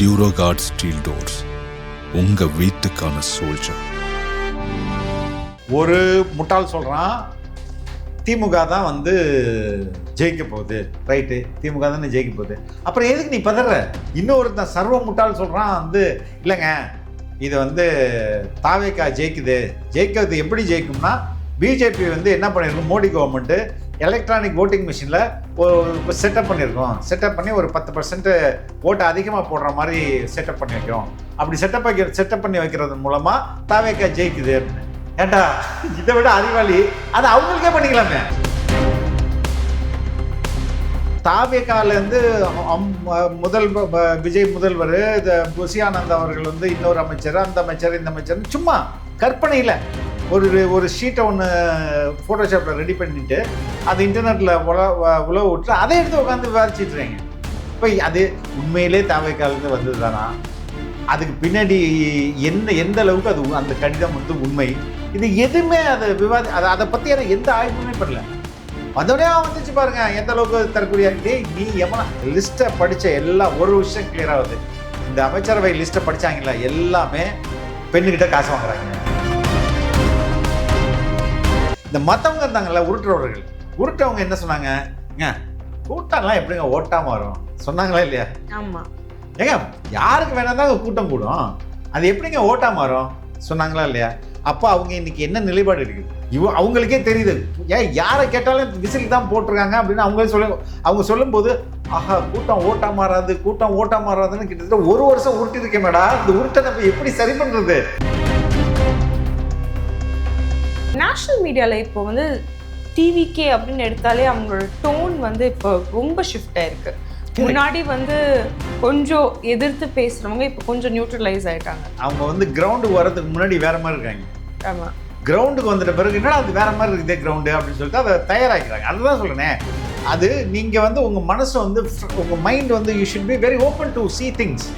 டியூரோகார்ட் steel doors, உங்க வீட்டுக்கான soldier. ஒரு முட்டாள் சொல்கிறான் திமுக தான் வந்து ஜெயிக்க போகுது. ரைட்டு, திமுக தானே ஜெயிக்க போகுது. அப்புறம் எதுக்கு நீ பதற? இன்னொருத்தன் சர்வ முட்டாள் சொல்கிறான் வந்து இல்லைங்க இது வந்து தாவேக்கா ஜெயிக்குது. ஜெயிக்கிறது எப்படி ஜெயிக்கும்னா பிஜேபி வந்து என்ன பண்ணியிருக்கோம், மோடி கவர்மெண்ட்டு எலக்ட்ரானிக் ஓட்டிங் மிஷினில் ஒரு செட்டப் பண்ணியிருக்கோம். செட்டப் பண்ணி ஒரு 10% ஓட்டை அதிகமாக போடுற மாதிரி செட்டப் பண்ணி வைக்கிறோம். அப்படி செட்டப் பண்ணி வைக்கிறது மூலமாக தாவேக்கா ஜெயிக்குது அப்படின்னு. ஏண்டா இதை விட அறிவாளி அதை அவங்களுக்கே பண்ணிக்கலாமே. தாவேக்காலேருந்து விஜய் முதல்வர், புசி ஆனந்த் அவர்கள் வந்து இன்னொரு அமைச்சர், அந்த அமைச்சர், இந்த அமைச்சர், சும்மா கற்பனையில் ஒரு ஷீட்டை ஒன்று ஃபோட்டோஷாப்பில் ரெடி பண்ணிவிட்டு அது இன்டர்நெட்டில் உழவு விட்டு அதை எடுத்து உட்காந்து விவாதிச்சிட்ருக்காங்க. இப்போ அது உண்மையிலே தாவேக்காலேருந்து வந்தது தானா? அதுக்கு பின்னாடி எந்த அளவுக்கு அது அந்த கடிதம் வந்து உண்மை, இது எதுவுமே அதை பற்றியான எந்த ஆய்வுமே பண்ணல. வந்தோடனே வந்துச்சு பாருங்க எந்த அளவுக்கு தரக்கூடியதே. நீ எவனா லிஸ்ட்டை படித்த எல்லாம் ஒரு விஷயம் கிளியர் ஆகுது. இந்த அமைச்சரவை லிஸ்ட்டை படித்தாங்களா எல்லாமே பெண்ணுக்கிட்ட காசு வாங்குறாங்க. இந்த மற்றவங்க இருந்தாங்கல்ல உருட்டுறவர்கள், உருட்டவங்க என்ன சொன்னாங்க, கூட்டம்லாம் எப்படிங்க ஓட்டாமல் வரும் சொன்னாங்களா இல்லையா? ஆமாம். ஏங்க யாருக்கு வேணா தான் கூட்டம் கூடும், அது எப்படிங்க ஓட்டாமல் வரும் சொன்னாங்களா இல்லையா? அப்போ அவங்க இன்னைக்கு என்ன நிலைப்பாடு இருக்குது அவங்களுக்கே தெரியுது. யாரை கேட்டாலும் விசில் தான் போட்டிருக்காங்க அப்படின்னு அவங்க சொல்லும்போது ஆஹா கூட்டம் ஓட்டா மாறாது, கூட்டம் ஓட்டா மாறாதுன்னு கிட்டத்தட்ட ஒரு வருஷம் உருட்டி இருக்கேன் மேடா. இந்த உருட்டை நம்ம எப்படி சரி பண்ணுறது? நேஷனல் மீடியாவில் இப்போ வந்து டிவிகே அப்படின்னு எடுத்தாலே அவங்களோட டோன் வந்து இப்போ ரொம்ப ஷிஃப்ட் ஆயிருக்கு. முன்னாடி வந்து கொஞ்சம் எதிர்த்து பேசுறவங்க இப்போ கொஞ்சம் நியூட்ரலைஸ் ஆயிட்டாங்க. அவங்க வந்து கிரவுண்டுக்கு வர்றதுக்கு முன்னாடி வேற மாதிரி இருக்காங்க. ஆமாம், கிரவுண்டுக்கு வந்துட்ட பிறகு என்னடா அது வேற மாதிரி இருக்குது கிரவுண்டு அப்படின்னு சொல்லிட்டு அதை தயாராகிறாங்க. அதுதான் சொல்லுனேன். அது நீங்கள் வந்து உங்கள் மனசு வந்து உங்கள் மைண்ட் வந்து you should be very open to see things.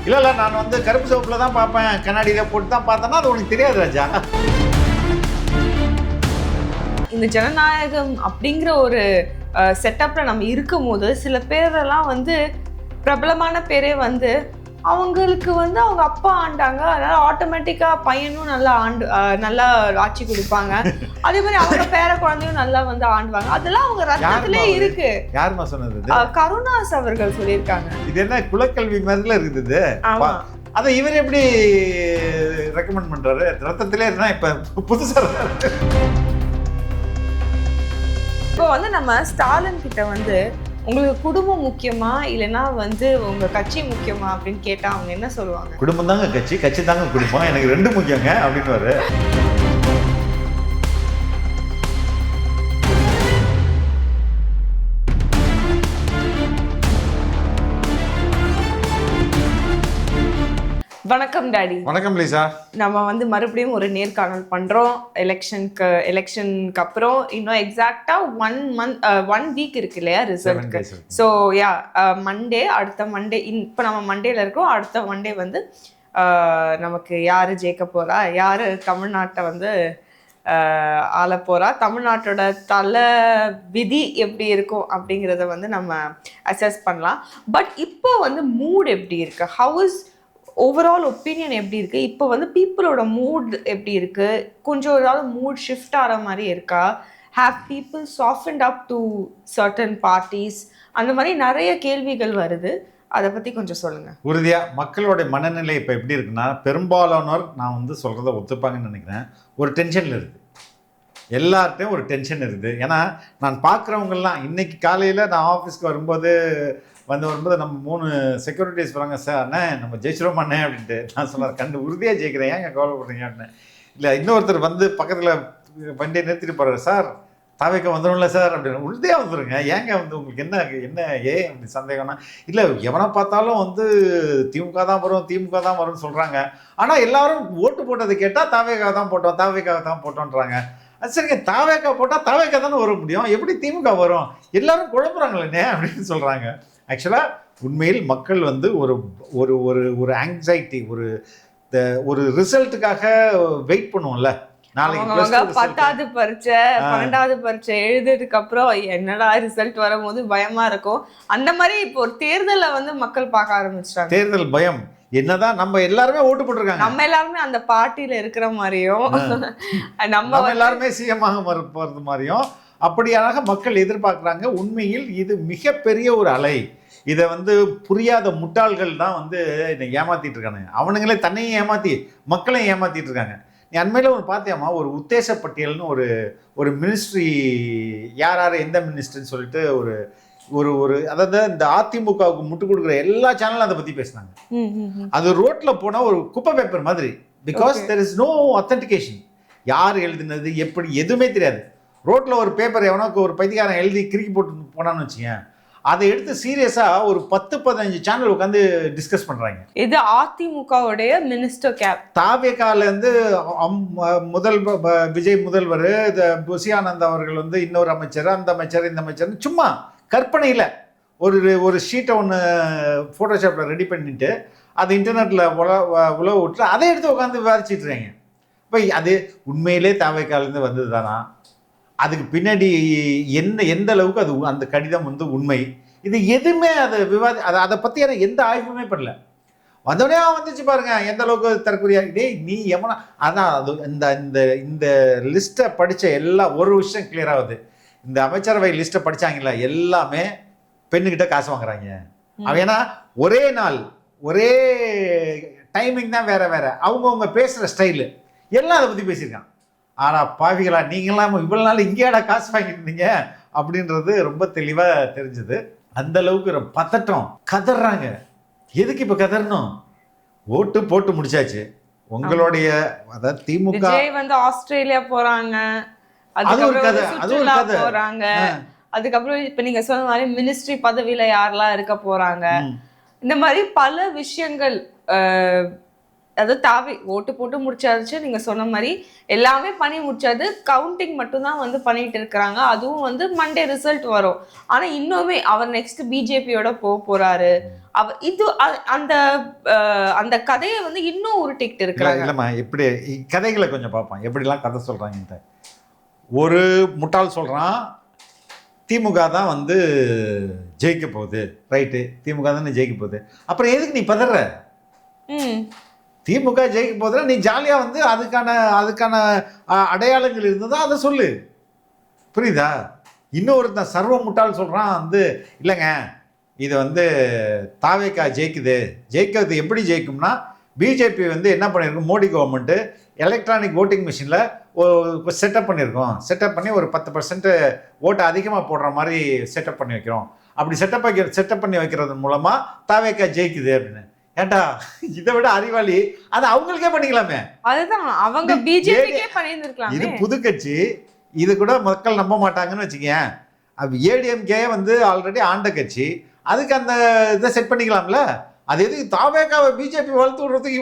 இல்லை நான் வந்து கருப்பு சோப்பில் தான் பார்ப்பேன், கண்ணாடியில் போட்டு தான் பார்த்தேன்னா அது உனக்கு தெரியாது ராஜா. இந்த ஜனநாயகம் அப்படிங்கிற ஒரு செட்டப்பில் நம்ம இருக்கும் போது சில பேரெல்லாம் வந்து பிரபலமான பேரே வந்து அவங்களுக்கு வந்து அவங்க அப்பா ஆண்டாங்க, அதனால ஆட்டோமேட்டிக்காக பையனும் நல்லா ஆட்சி கொடுப்பாங்க. அதே மாதிரி அவங்க பேர குழந்தையும் நல்லா வந்து ஆண்டுவாங்க. அதெல்லாம் அவங்க ரத்தத்திலே இருக்கு. யாருமா சொன்னது? கருணாஸ் அவர்கள் சொல்லியிருக்காங்க. இது என்ன குலக்கல்வி மாதிரில இருக்குது? அதை இவர் எப்படி ரெக்கமெண்ட் பண்றாரு? ரத்தத்திலே இருந்தா இப்ப புதுசா இப்போ வந்து நம்ம ஸ்டாலின் கிட்ட வந்து உங்களுக்கு குடும்பம் முக்கியமா இல்லைன்னா வந்து உங்க கட்சி முக்கியமா அப்படின்னு கேட்டா அவங்க என்ன சொல்லுவாங்க? குடும்பம் தாங்க கட்சி, கட்சி தாங்க குடும்பம், எனக்கு ரெண்டு முக்கியங்க அப்படின்னு. வணக்கம் டாடி. வணக்கம் லிசா. நம்ம வந்து மறுபடியும் ஒரு நேர்காணல் பண்றோம். எலெக்ஷனுக்கு அப்புறம் இன்னும் எக்ஸாக்டா 1 வீக் இருக்கு இல்லையா ரிசல்ட்க்கு. ஸோ மண்டே, அடுத்த மண்டே, இப்போ நம்ம மண்டேல இருக்கோம். அடுத்த மண்டே வந்து நமக்கு யாரு ஜெயிக்க போறா, யாரு தமிழ்நாட்டை வந்து ஆள போறா, தமிழ்நாட்டோட தலை விதி எப்படி இருக்கும் அப்படிங்கிறத வந்து நம்ம அசஸ் பண்ணலாம். பட் இப்போ வந்து மூட் எப்படி இருக்கு? ஹவ் இஸ் ஓவரால் ஒப்பீனியன் எப்படி இருக்கு? இப்போ வந்து பீப்புளோட மூட் எப்படி இருக்கு? கொஞ்சம் ஏதாவது மூட் ஷிஃப்ட் ஆகிற மாதிரி இருக்கா? Have people softened up to certain parties? அந்த மாதிரி நிறைய கேள்விகள் வருது. அதை பற்றி கொஞ்சம் சொல்லுங்கள். உறுதியாக மக்களோட மனநிலை இப்போ எப்படி இருக்குன்னா, பெரும்பாலானோர் நான் வந்து சொல்கிறத ஒத்துப்பாங்கன்னு நினைக்கிறேன். ஒரு டென்ஷனில் இருக்குது, எல்லார்ட்டையும் ஒரு டென்ஷன் இருக்குது. ஏன்னா நான் பார்க்குறவங்கெல்லாம் இன்றைக்கி காலையில் நான் ஆஃபீஸ்க்கு வரும்போது நம்ம 3 செக்யூரிட்டிஸ் வராங்க. சார் அண்ணே நம்ம ஜெயிச்சிரோம் அண்ணே அப்படின்ட்டு. நான் சொன்னார் கண்டு உறுதியாக ஜெயிக்கிறேன், ஏங்க கவலைப்படுறீங்க அப்படின்னு. இல்லை இன்னொருத்தர் வந்து பக்கத்தில் வண்டியை நிறுத்திட்டு போகிறார், சார் தாவேக்கா வந்துடும்ல சார் அப்படின்னு. உறுதியாக வந்துடுங்க, ஏங்க வந்து உங்களுக்கு என்ன அப்படி சந்தேகம்னா, இல்லை எவனை பார்த்தாலும் வந்து திமுக தான் வரும்னு சொல்கிறாங்க. ஆனால் எல்லாரும் ஓட்டு போட்டது கேட்டால் தாவேக்கா தான் போட்டோன்றாங்க. அது சரிங்க, தாவேக்கா போட்டால் தாவேக்கா தானே வர முடியும், எப்படி திமுக வரும்? எல்லாரும் குழப்புறாங்களே அப்படின்னு சொல்கிறாங்க. ஆக்சுவலாக உண்மையில் மக்கள் வந்து ஒரு ஆங்ஸைட்டி, ஒரு ரிசல்ட்டுக்காக வெயிட் பண்ணுவோம்ல, நாளைக்கு அவங்க 10வது பரீட்சை 12வது பரீட்சை எழுதுறதுக்கு அப்புறம் என்னடா ரிசல்ட் வரும்போது பயமா இருக்கும். அந்த மாதிரி இப்போ ஒரு தேர்தலை வந்து மக்கள் பார்க்க ஆரம்பிச்சிட்டாங்க. தேர்தல் பயம் என்னதான் நம்ம எல்லாருமே ஓட்டு போட்டிருக்காங்க. நம்ம எல்லாருமே அந்த பார்ட்டியில இருக்கிற மாதிரியும் நம்ம எல்லாருமே சிஎம்மாக போறது மாதிரியும் அப்படியாக மக்கள் எதிர்பார்க்குறாங்க. உண்மையில் இது மிகப்பெரிய ஒரு அலை. இதை வந்து புரியாத முட்டாள்கள் தான் வந்து என்னை ஏமாத்திட்டு இருக்கானுங்க. அவனுங்களே தன்னையும் ஏமாத்தி மக்களையும் ஏமாத்திட்டு இருக்காங்க. நீ அண்மையில் ஒரு பார்த்தியாமா, ஒரு உத்தேச பட்டியல்னு ஒரு மினிஸ்ட்ரி, யார் எந்த மினிஸ்டர்னு சொல்லிட்டு ஒரு ஒரு ஒரு அதாவது இந்த அதிமுகவுக்கு முட்டு கொடுக்குற எல்லா சேனலும் அதை பற்றி பேசினாங்க. அது ரோட்டில் போனால் ஒரு குப்பை பேப்பர் மாதிரி. Because there is no authentication. யார் எழுதினது எப்படி எதுவுமே தெரியாது. ரோட்டில் ஒரு பேப்பர் எவனோக்கு ஒரு பைத்தியக்காரன் எழுதி கிறுக்கி போட்டு போனான்னு வச்சுக்கேன், அதை எடுத்து சீரியஸாக ஒரு 10-15 சேனல் உட்காந்து டிஸ்கஸ் பண்ணுறாங்க. இது அதிமுகவுடைய மினிஸ்டர் கேப். தாவேகாலேருந்து முதல் விஜய் முதல்வர், புசியானந்த் அவர்கள் வந்து இன்னொரு அமைச்சர், அந்த அமைச்சர் இந்த அமைச்சர், சும்மா கற்பனையில் ஒரு ஷீட்டை ஒன்று ஃபோட்டோஷாப்பில் ரெடி பண்ணிட்டு அது இன்டர்நெட்டில் உழவு விட்டு அதை எடுத்து உட்காந்து விவாதிச்சிட்டு இருக்காங்க. இப்போ அது உண்மையிலே தாவேகாலேருந்து வந்தது தானா? அதுக்கு பின்னாடி எந்த அளவுக்கு அது அந்த கடிதம் வந்து உண்மை, இது எதுவுமே அது அதை பற்றியான எந்த ஆய்வுமே பண்ணல. வந்தோடனே வந்துச்சு பாருங்க எந்த அளவுக்கு தற்கொலையா. டேய் நீ எவனா அதான் அது இந்த லிஸ்ட்டை படித்த எல்லாம் ஒரு விஷயம் கிளியர் ஆகுது. இந்த அமைச்சரவை லிஸ்ட்டை படித்தாங்களா எல்லாமே பெண்ணுக்கிட்ட காசு வாங்குறாங்க. அவன் ஏன்னா ஒரே நாள் ஒரே டைமிங் தான் வேற வேற, அவங்கவுங்க பேசுகிற ஸ்டைலு எல்லாம் அதை பற்றி பேசியிருக்கான். ஆனால் பாவிகளா நீங்களாம் இவ்வளோ நாள் இங்கேடா காசு வாங்கிட்டு இருந்தீங்க அப்படின்றது ரொம்ப தெளிவாக தெரிஞ்சுது. அந்த அளவுக்கு பதட்டம், கதறாங்க. எதுக்கு இப்போ கதறணும்? ஓட்டு போட்டு முடிச்சாச்சு. உங்களுடைய அதாவது திமுக வந்து ஆஸ்திரேலியா போறாங்க, அது ஒரு கதை, அது ஒரு கதை போறாங்க. அதுக்கப்புறம் இப்ப நீங்க சொன்ன மாதிரி மினிஸ்ட்ரி பதவியில யாரெல்லாம் இருக்க போறாங்க, இந்த மாதிரி பல விஷயங்கள். அதாவது தாவி ஓட்டு போட்டு முடிச்சாச்சு, நீங்க சொன்ன மாதிரி எல்லாமே பண்ணி முடிச்சாது. கவுண்டிங் மட்டும்தான் வந்து பண்ணிட்டு இருக்கிறாங்க. அதுவும் வந்து மண்டே ரிசல்ட் வரும். ஆனா இன்னுமே அவர் நெக்ஸ்ட் பிஜேபியோட போறாரு. இது அந்த கதையை வந்து இன்னும் உருட்டிக்கிட்டு இருக்கிறாங்க. இல்லம்மா, எப்படி கதைகளை கொஞ்சம் பார்ப்போம், எப்படிலாம் கதை சொல்றாங்க. ஒரு முட்டாள் சொல்றான் திமுக தான் வந்து ஜெயிக்க போகுது. ரைட்டு, திமுக தானே ஜெயிக்க போகுது. அப்புறம் எதுக்கு நீ பதற? திமுக ஜெயிக்க போதுன்னா நீ ஜாலியாக வந்து அதுக்கான அடையாளங்கள் இருந்ததா அதை சொல்லு. புரியுதா? இன்னொருத்தன் சர்வ முட்டாள் சொல்கிறான் வந்து இல்லைங்க இது வந்து தாவேகா ஜெயிக்கிறது எப்படி ஜெயிக்கும்னா பிஜேபி வந்து என்ன பண்ணியிருக்கோம், மோடி கவர்மெண்ட்டு எலக்ட்ரானிக் ஓட்டிங் மிஷினில் ஒரு செட்டப் பண்ணியிருக்கோம். செட்டப் பண்ணி ஒரு 10% ஓட்டை அதிகமாக போடுற மாதிரி செட்டப் பண்ணி வைக்கிறோம். அப்படி செட்டப் பண்ணி வைக்கிறது மூலமாக தாவேகா ஜெயிக்குது அப்படின்னு. ஏண்டா இதை விட அறிவாளி அது அவங்களுக்கே பண்ணிக்கலாமே. அதுதான் அவங்க பிஜேபிக்கே பண்ணியிருந்திருக்கலாம். இது புது கட்சி, இது கூட மக்கள் நம்ப மாட்டாங்கன்னு வச்சுக்கேன். அது ஏடிஎம்கே வந்து ஆல்ரெடி ஆண்ட கட்சி, அதுக்கு அந்த இதை செட் பண்ணிக்கலாம்ல. அது எதுக்கு தாவேகாவை பிஜேபி வளர்த்து விடுறதுக்கு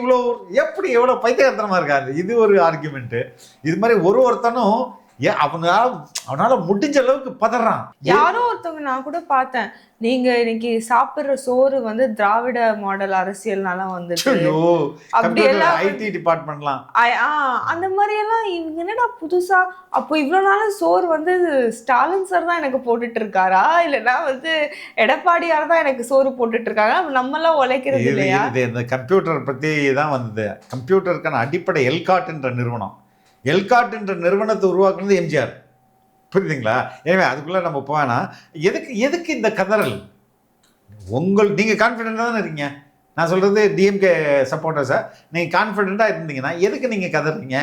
எவ்வளோ பைத்தியகாரத்தனமா இருக்காது. இது ஒரு ஆர்குமெண்ட்டு. இது மாதிரி ஒருத்தனும் அவனால முடிஞ்ச அளவுக்கு பதறான். யாரோ ஒருத்தவங்க நான் கூட பார்த்தேன், நீங்க இன்னைக்கு சாப்பிடுற சோறு வந்து திராவிட மாடல் அரசியல்னால வந்துச்சு அப்படி எல்லாம் ஐடி டிபார்ட்மெண்ட்லாம் அந்த மாதிரி எல்லாம். இவங்க என்னடா புதுசா, அப்போ இவ்வளவு நாள் சோறு வந்து ஸ்டாலின் சார் தான் எனக்கு போட்டுட்டு இருக்காரா, இல்லைன்னா வந்து எடப்பாடியார் தான் எனக்கு சோறு போட்டுட்டு இருக்காங்க, நம்ம எல்லாம் உழைக்கிறது இல்லையா? இந்த கம்ப்யூட்டர் பத்தி தான் வந்தது. கம்ப்யூட்டருக்கான அடிப்படை எல்காட் என்ற நிறுவனம், எல்காட் என்ற நிறுவனத்தை உருவாக்குனது எம்ஜிஆர். புரியுதுங்களா? எனவே அதுக்குள்ளே நம்ம போனா எதுக்கு இந்த கதறல்? நீங்கள் கான்ஃபிடென்ட்டாக தானே இருக்கீங்க. நான் சொல்கிறது டிஎம்கே சப்போர்ட்டர்ஸை, நீங்கள் கான்ஃபிடென்ட்டாக இருந்தீங்கன்னா எதுக்கு நீங்கள் கதறீங்க?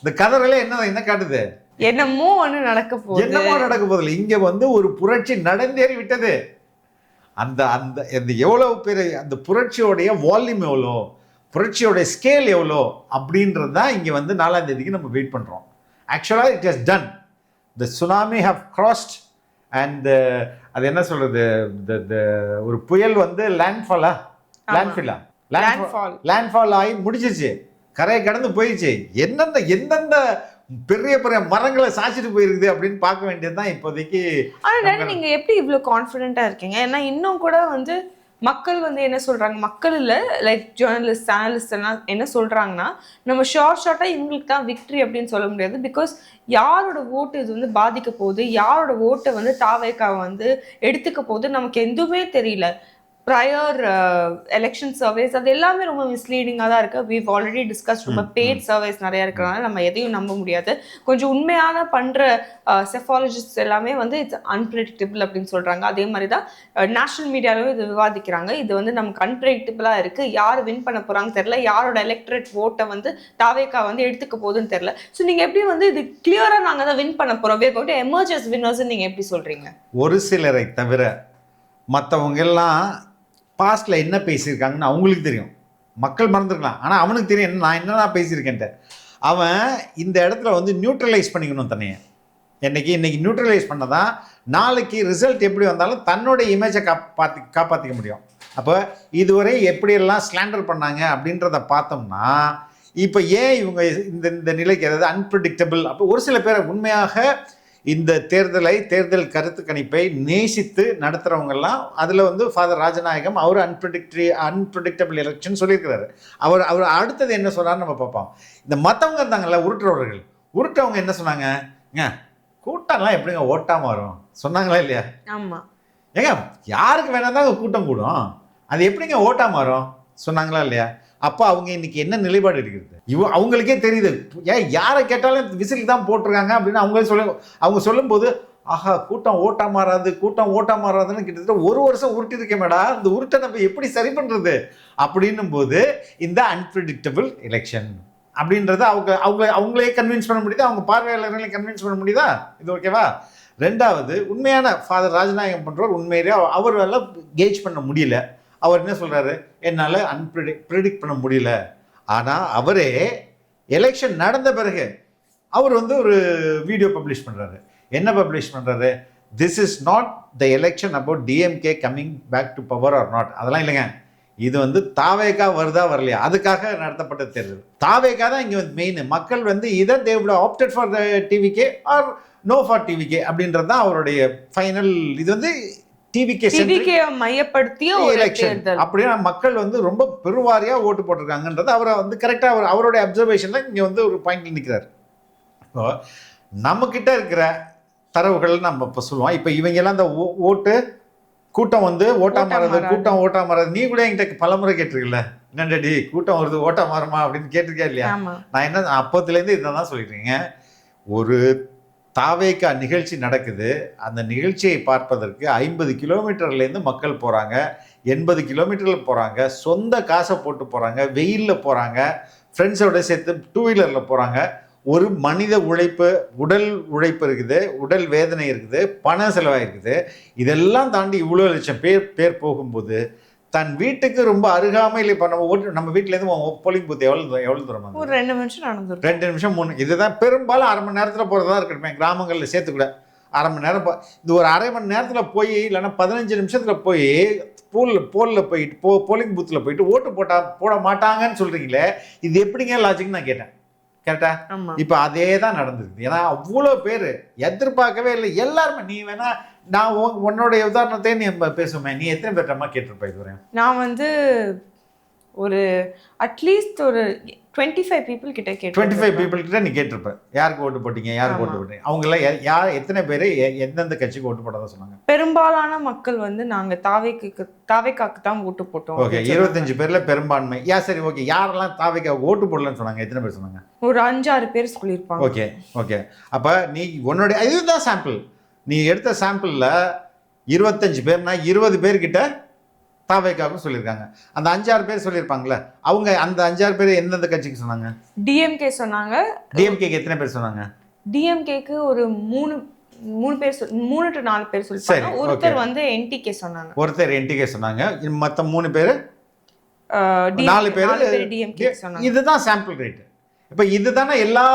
இந்த கதறலே என்ன காட்டுது? என்னமோ ஒன்று நடக்க போதில்லை. இங்கே வந்து ஒரு புரட்சி நடந்தேறி விட்டது. அந்த எவ்வளவு பேர், அந்த புரட்சியோடைய வால்யூம் எவ்வளோ, புரட்சியோடைய ஸ்கேல் எவ்வளோ அப்படின்றது தான் இங்கே வந்து 4ஆம் தேதிக்கு நம்ம வெயிட் பண்ணுறோம். ஆக்சுவலாக it has done. The tsunami have crossed and அது என்ன சொல்கிறது, ஒரு புயல் வந்து லேண்ட்ஃபால் ஆகி முடிச்சிருச்சு, கரையை கடந்து போயிடுச்சு. எந்தெந்த பெரிய மரங்களை சாய்ச்சிட்டு போயிருக்குது அப்படின்னு பார்க்க வேண்டியது தான் இப்போதைக்கு. ஆனால் நீங்க எப்படி இவ்வளோ கான்ஃபிடென்ட்டாக இருக்கீங்க? ஏன்னா இன்னும் கூட வந்து மக்கள் வந்து என்ன சொல்றாங்க, மக்கள் இல்லை லைக் ஜேர்னலிஸ்ட் அனலிஸ்ட் எல்லாம் என்ன சொல்றாங்கன்னா, நம்ம ஷார்ட்டா இவங்களுக்கு தான் விக்ட்ரி அப்படின்னு சொல்ல முடியாது. பிகாஸ் யாரோட ஓட்டு இது வந்து பாதிக்க போகுது, யாரோட ஓட்டை வந்து தாவேகா வந்து எடுத்துக்க போகுது நமக்கு எதுவுமே தெரியல. ப்ரையர் எலெக்ஷன் சர்வேஸ் அது எல்லாமே ரொம்ப மிஸ்லீடிங்காக தான் இருக்குது. We've already discuss. ரொம்ப பெய்ட் சர்வேஸ் நிறையா இருக்கிறனால நம்ம எதையும் நம்ப முடியாது. கொஞ்சம் உண்மையான பண்ணுற செஃபாலஜிஸ்ட் எல்லாமே வந்து இட்ஸ் அன்பிரடிக்டபிள் அப்படின்னு சொல்கிறாங்க. அதே மாதிரி தான் நேஷனல் மீடியாவிலும் இது விவாதிக்கிறாங்க. இது வந்து நமக்கு அன்பிரடிக்டபிளாக இருக்குது. யார் வின் பண்ண போகிறாங்கன்னு தெரில, யாரோட எலெக்ட்ரேட் ஓட்டை வந்து தாவேகா வந்து எடுத்துக்க போகுதுன்னு தெரில. ஸோ நீங்கள் எப்படி வந்து இது கிளியராக நாங்கள் தான் வின் பண்ண போகிறோம், வேர் கோயிங் டு எமர்ஜ் அஸ் வின்னர்ஸ்ன்னு நீங்கள் எப்படி சொல்கிறீங்க? ஒரு சிலரை தவிர மற்றவங்க எல்லாம் பாஸ்ட்ல என்ன பேசியிருக்காங்கன்னு அவங்களுக்கு தெரியும். மக்கள் மறந்துருக்கலாம், ஆனால் அவனுக்கு தெரியும் நான் என்னென்ன பேசியிருக்கேன்ட்டு. அவன் இந்த இடத்துல வந்து நியூட்ரலைஸ் பண்ணிக்கணும் தன்னையே. இன்னைக்கு நியூட்ரலைஸ் பண்ணதான் நாளைக்கு ரிசல்ட் எப்படி வந்தாலும் தன்னோட இமேஜை காப்பாற்றிக்க முடியும். அப்போ இதுவரை எப்படியெல்லாம் ஸ்லாண்டர் பண்ணாங்க அப்படின்றத பார்த்தோம்னா, இப்போ ஏன் இவங்க இந்த நிலைக்கு, அதாவது அன்பிரடிக்டபிள். அப்போ ஒரு சில பேரை உண்மையாக இந்த தேர்தல் கருத்து கணிப்பை நேசித்து நடத்துகிறவங்கெல்லாம், அதில் வந்து ஃபாதர் ராஜநாயகம் அவர் அன்பிரடிக்டபிள் எலெக்ஷன் சொல்லியிருக்கிறாரு. அவர் அடுத்தது என்ன சொன்னார்னு நம்ம பார்ப்போம். இந்த மற்றவங்க இருந்தாங்கல்ல உருட்டுறவங்க என்ன சொன்னாங்க, கூட்டம்லாம் எப்படிங்க ஓட்டாம வரும் சொன்னாங்களா இல்லையா? ஆமாம். ஏங்க யாருக்கு வேணா தான் கூட்டம் கூடும், அது எப்படிங்க ஓட்டாம வரும் சொன்னாங்களா இல்லையா? அப்போ அவங்க இன்னைக்கு என்ன நிலைப்பாடு எடுக்கிறது அவங்களுக்கே தெரியுது. ஏன் யாரை கேட்டாலும் விசில் தான் போட்டிருக்காங்க அப்படின்னு அவங்க சொல்லும்போது, ஆஹா கூட்டம் ஓட்டா மாறாதுன்னு கிட்டத்தட்ட ஒரு வருஷம் உருட்டிருக்கேன் மேடா, இந்த உருட்டை நம்ம எப்படி சரி பண்ணுறது அப்படின்னும் போது இந்த அன்பிரடிக்டபிள் எலெக்ஷன் அப்படின்றத அவங்களே கன்வின்ஸ் பண்ண முடியுதா, அவங்க பார்வையாளர்களையும் கன்வின்ஸ் பண்ண முடியுதா? இது ஓகேவா? ரெண்டாவது, உண்மையான ஃபாதர் ராஜநாயகம் பண்ணுறவர் உண்மையிலே அவரால் கேஜ் பண்ண முடியல. அவர் என்ன சொல்கிறாரு, என்னால் ப்ரிடிக்ட் பண்ண முடியல. ஆனால் அவரே எலெக்ஷன் நடந்த பிறகு அவர் வந்து ஒரு வீடியோ பப்ளிஷ் பண்ணுறாரு. என்ன பப்ளிஷ் பண்ணுறாரு, this is not the election about DMK coming back to power or not. அதெல்லாம் இல்லைங்க, இது வந்து தாவேகா வருதா வரலையா அதுக்காக நடத்தப்பட்ட தேர்தல். தாவேகா தான் இங்கே வந்து மெயின். மக்கள் வந்து இதை they would opted for the TVK or no for TVK அப்படின்றது தான் அவருடைய ஃபைனல். இது வந்து டிவிகே மையப்படுத்திய எலெக்ஷன் அப்படின்னா மக்கள் வந்து ரொம்ப பெருவாரியா ஓட்டு போட்டிருக்காங்கன்றது அவரை வந்து கரெக்டாக அவருடைய அப்சர்வேஷன்ல இங்கே வந்து ஒரு பாயிண்ட்ல நிற்கிறார். இப்போ நம்மக்கிட்ட இருக்கிற தரவுகள் நம்ம இப்போ சொல்லுவோம். இப்போ இவங்கெல்லாம் இந்த ஓட்டு கூட்டம் வந்து ஓட்டா மாறது நீ கூட என்கிட்ட பலமுறை கேட்டிருக்கல, என்னடி கூட்டம் வருது ஓட்டா மாறுமா அப்படின்னு கேட்டிருக்கேன் இல்லையா? நான் என்ன அப்போத்துலேருந்து இதை தான் சொல்லிடுறீங்க. ஒரு தாவேகா நிகழ்ச்சி நடக்குது, அந்த நிகழ்ச்சியை பார்ப்பதற்கு 50 கிலோமீட்டர்லேருந்து மக்கள் போகிறாங்க, 80 கிலோமீட்டரில் போகிறாங்க, சொந்த காசை போட்டு போகிறாங்க, வெயிலில் போகிறாங்க, ஃப்ரெண்ட்ஸோட சேர்த்து 2 வீலரில் போகிறாங்க. ஒரு மனித உழைப்பு, உடல் உழைப்பு இருக்குது, உடல் வேதனை இருக்குது, பண செலவாக இருக்குது. இதெல்லாம் தாண்டி இவ்வளோ லட்சம் பேர் போகும்போது தன் வீட்டுக்கு ரொம்ப அருகாமையில் இப்போ நம்ம வீட்டிலேருந்து போலிங் பூத் எவ்வளோ தூரம்? ஒரு 2 நிமிஷம் நடந்து, 2 நிமிஷம் 3. இதுதான் பெரும்பாலும் அரை மணி நேரத்தில் போகிறதா இருக்கட்டும். கிராமங்களில் சேர்த்துக்கூட அரை மணி நேரம் இது ஒரு அரை மணி நேரத்தில் போய் இல்லைன்னா 15 நிமிஷத்தில் போய் போலில் போயிட்டு போலிங் பூத்தில் போயிட்டு ஓட்டு போட மாட்டாங்கன்னு சொல்கிறீங்களே, இது எப்படிங்க லாஜிக்னு நான் கேட்டேன். கரெக்டா? இப்போ அதே தான் நடந்துருக்கு. ஏன்னா அவ்வளோ பேர் எதிர்பார்க்கவே இல்லை. எல்லாருமே நீ வேணா நான் உன்னுடைய உதாரணத்தையே நீ பேசுவேன், நீ எத்தனை பேர்ட்டமா கேட்டிருப்ப இதுவரை? நான் வந்து ஒரு அட்லீஸ்ட் ஒரு 25 people கிட்ட கேட்டு 25 people கிட்ட நீ கேட்டிருப்ப, யாருக்கு ஓட்டு போட்டீங்க, யாருக்கு ஓட்டு போட்டீங்க, அவங்களாம் யார் எத்தனை பேர் எந்தெந்த கட்சிக்கு ஓட்டு போட்டதா சொன்னாங்க? பெரும்பாலான மக்கள் வந்து நாங்க தாவேக்காக்கு தான் ஓட்டு போட்டோம். ஓகே, 25 பேர்ல பெரும்பான்மை. சரி ஓகே, யாரெல்லாம் தாவேக்கா ஓட்டு போடலன்னு சொன்னாங்க? எத்தனை பேர் சொன்னாங்க? ஒரு 5-6 பேர் சொல்லியிருப்பாங்க. ஓகே அப்ப நீ உன்னுடைய இதுதான் சாம்பிள். நீ எடுத்த சாம்பிள்ல 25 பேர்னா 20 பேர்கிட்ட தாவேக்காவுக்கும் சொல்லியிருக்காங்க. அந்த 5-6 பேர் சொல்லியிருப்பாங்களே, அவங்க அந்த 5-6 பேர் எந்தெந்த கட்சிக்கு சொன்னாங்க? டிஎம்கே சொன்னாங்க. டிஎம்கேக்கு எத்தனை பேர் சொன்னாங்க? டிஎம்கேக்கு ஒரு 3 பேர் 3 to 4 பேர் சொல்லிருக்காங்க. ஒருத்தர் வந்து என்டிகே சொன்னாங்க. மொத்த 3 பேர் 4 பேர் டிஎம்கே சொன்னாங்க. இதுதான் சாம்பிள் ரேட். இப்போ இதுதானே எல்லா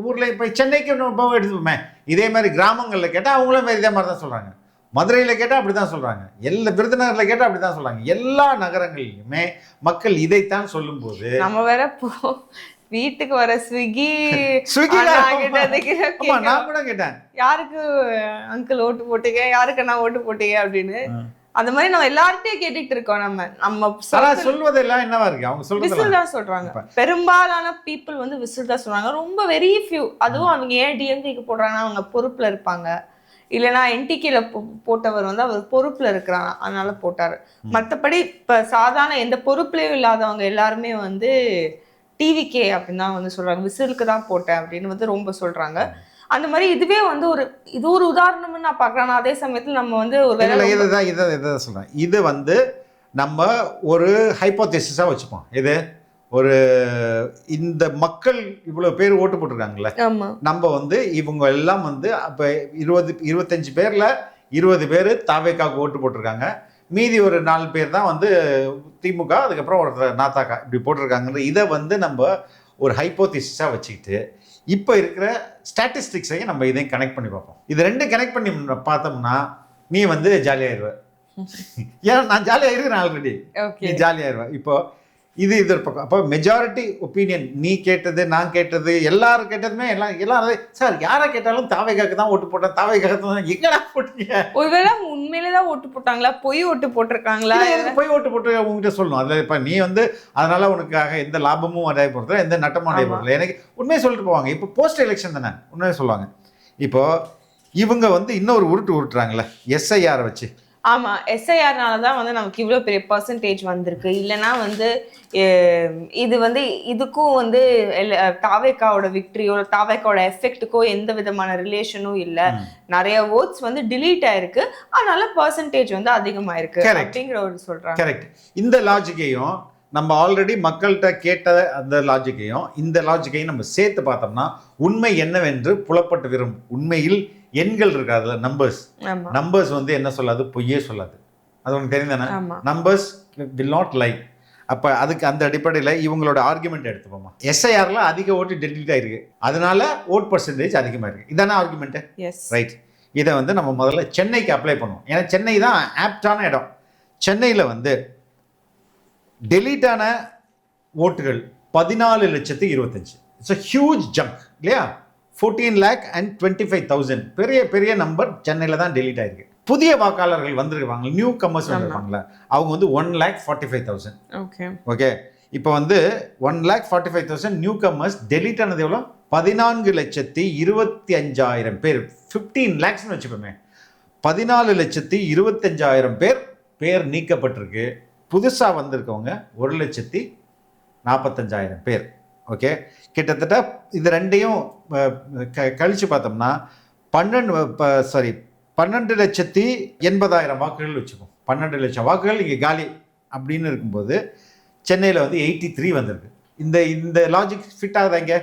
ஊர்ல. இப்போ சென்னைக்கு எடுத்துப்போமே, இதே மாதிரி கிராமங்களில் கேட்டால் அவங்களும் இதே மாதிரி தான் சொல்றாங்க. மதுரையில் கேட்டால் அப்படி தான் சொல்கிறாங்க, எல்லா விருதுநகரில் கேட்டால் அப்படி தான் சொல்கிறாங்க. எல்லா நகரங்களிலுமே மக்கள் இதைத்தான் சொல்லும்போது நம்ம வேற வீட்டுக்கு வர ஸ்விக்கி நான் கூட கேட்டேன், யாருக்கு அங்கிள் ஓட்டு போட்டீங்க, யாருக்கு நான் ஓட்டு போட்டீங்க அப்படின்னு. அந்த மாதிரி நம்ம எல்லார்ட்டையும் கேட்டுட்டு இருக்கோம். நம்ம சொல்வதெல்லாம் என்னவா இருக்கு, அவங்க சொல்றது விசில் தான் சொல்றாங்க. பெரும்பாலான பீப்புள் வந்து விசில் தான் சொல்றாங்க. ரொம்ப வெரி ஃபியூ. அதுவும் அவங்க ஏன் டிஎம்கேக்கு போடுறாங்கன்னா அவங்க பொறுப்புல இருப்பாங்க, இல்லைன்னா என்டிகேல போட்டவர் வந்து அவர் பொறுப்புல இருக்கிறாங்க அதனால போட்டாரு. மற்றபடி இப்ப சாதாரண எந்த பொறுப்புலையும் இல்லாதவங்க எல்லாருமே வந்து டிவிகே அப்படின்னு தான் வந்து சொல்றாங்க. விசிலுக்கு தான் போட்டேன் அப்படின்னு வந்து ரொம்ப சொல்றாங்க. அந்த மாதிரி இதுவே வந்து இது ஒரு உதாரணம்னு நான் பார்க்குறேன். அதே சமயத்தில் நம்ம வந்து இதை சொல்கிறேன். இது வந்து நம்ம ஒரு ஹைப்போதேசிஸாக வச்சுப்போம். இது ஒரு இந்த மக்கள் இவ்வளோ பேர் ஓட்டு போட்டிருக்காங்கல்ல, நம்ம வந்து இவங்க எல்லாம் வந்து அப்போ 25 பேரில் 20 பேர் தாவேக்காவுக்கு ஓட்டு போட்டிருக்காங்க, மீதி ஒரு 4 பேர் தான் வந்து திமுக, அதுக்கப்புறம் ஒருத்தர் நாத்தாக்கா இப்படி போட்டிருக்காங்கன்ற இதை வந்து நம்ம ஒரு ஹைப்போதேசிஸாக வச்சுக்கிட்டு இப்போ இருக்கிற ஸ்டாட்டிஸ்டிக்ஸையும் நம்ம இதையும் கனெக்ட் பண்ணி பார்ப்போம். இது ரெண்டும் கனெக்ட் பண்ணி பார்த்தோம்னா நீ வந்து ஜாலியாகிடுவ. ஏன்னா நான் ஜாலியாக இருக்கிறேன் ஆல்ரெடி, நீ ஜாலியாகிடுவ. இப்போ இது ஒரு பக்கம். அப்போ மெஜாரிட்டி ஒப்பீனியன், நீ கேட்டது நான் கேட்டது எல்லாரும் கேட்டதுமே எல்லாரும் சார் யாரை கேட்டாலும் தாவேக்காக்கு தான் ஓட்டு போட்டேன், தாவேக்காக்கு தான். எங்கடா போட்டீங்க? ஒருவேளை உண்மையிலே தான் ஓட்டு போட்டாங்களா, பொய் ஓட்டு போட்டிருக்காங்களா? பொய் ஓட்டு போட்டு உங்ககிட்ட சொல்லணும். அதில் இப்போ நீ வந்து அதனால உனக்காக எந்த லாபமும் அடைய போகிறதில்ல, எந்த நட்டமும் அடைய போகிறதில்ல. எனக்கு உண்மையை சொல்லிட்டு போவாங்க. இப்போ போஸ்ட் எலெக்ஷன் தானே உண்மையை சொல்லுவாங்க. இப்போ இவங்க வந்து இன்னொரு உருட்டுறாங்களே எஸ்ஐஆரை வச்சு. ஆமா, எஸ்ஐஆர்னால தான் வந்து நமக்கு இவ்வளோ பெரிய பர்சன்டேஜ் வந்திருக்கு. இல்லைன்னா வந்து இது வந்து இதுக்கும் வந்து தாவேக்காவோட விக்டரியோ தாவேக்காவோட எஃபெக்ட்டுக்கோ எந்த விதமான ரிலேஷனும் இல்லை. நிறைய ஓட்ஸ் வந்து டிலீட் ஆயிருக்கு, அதனால பர்சன்டேஜ் வந்து அதிகமாயிருக்கு அப்படிங்கிற ஒரு சொல்றாங்க. கரெக்ட். இந்த லாஜிக்கையும் நம்ம ஆல்ரெடி மக்கள்கிட்ட கேட்ட அந்த லாஜிக்கையும் இந்த லாஜிக்கையும் நம்ம சேர்த்து பார்த்தோம்னா உண்மை என்னவென்று புலப்பட்டு வரும். உண்மையில் எண்கள் இருக்கு, அதில் நம்பர்ஸ் வந்து என்ன சொல்லாது, பொய்யே சொல்லாது. அது உனக்கு தெரியுதானே? Numbers will not lie. அப்போ அதுக்கு அந்த அடிப்படையில் இவங்களோட ஆர்குமெண்ட் எடுத்துப்போமா, எஸ்ஐஆர்ல அதிக ஓட்டு டெலிட் ஆயிருக்கு, அதனால ஓட் பர்சன்டேஜ் அதிகமாக இருக்கு. இதானே ஆர்குமெண்ட்டு? ரைட். இதை வந்து நம்ம முதல்ல சென்னைக்கு அப்ளை பண்ணுவோம். ஏன்னா சென்னை தான் ஆப்டான இடம். சென்னையில் வந்து டெலீட்டான ஓட்டுகள் 14,25,000. இட்ஸ் அ ஹியூஜ் ஜம்ப் இல்லையா? 14,25,000 பெரிய நம்பர் சென்னையில் தான் டெலீட் ஆயிருக்கு. புதிய வாக்காளர்கள் வந்திருக்காங்க, நியூ கமர்ஸ் வந்திருப்பாங்களா, அவங்க வந்து 1,45,000. ஓகே, இப்போ வந்து 1,45,000 நியூ கமர்ஸ். டெலீட் ஆனது எவ்வளோ? 14,25,000 பேர். 15 lakhsன்னு வச்சுப்போமே, 14,25,000 பேர் நீக்கப்பட்டிருக்கு. புதுசாக வந்திருக்கவங்க 1,45,000 பேர். ஓகே, கிட்டத்தட்ட இது ரெண்டையும் கழித்து பார்த்தோம்னா 12,80,000 வாக்குகள் வச்சுப்போம். 12 லட்சம் வாக்குகள் இங்கே காலி அப்படின்னு இருக்கும்போது சென்னையில் வந்து 83 வந்திருக்கு. இந்த லாஜிக் ஃபிட் ஆகுதா? இங்கே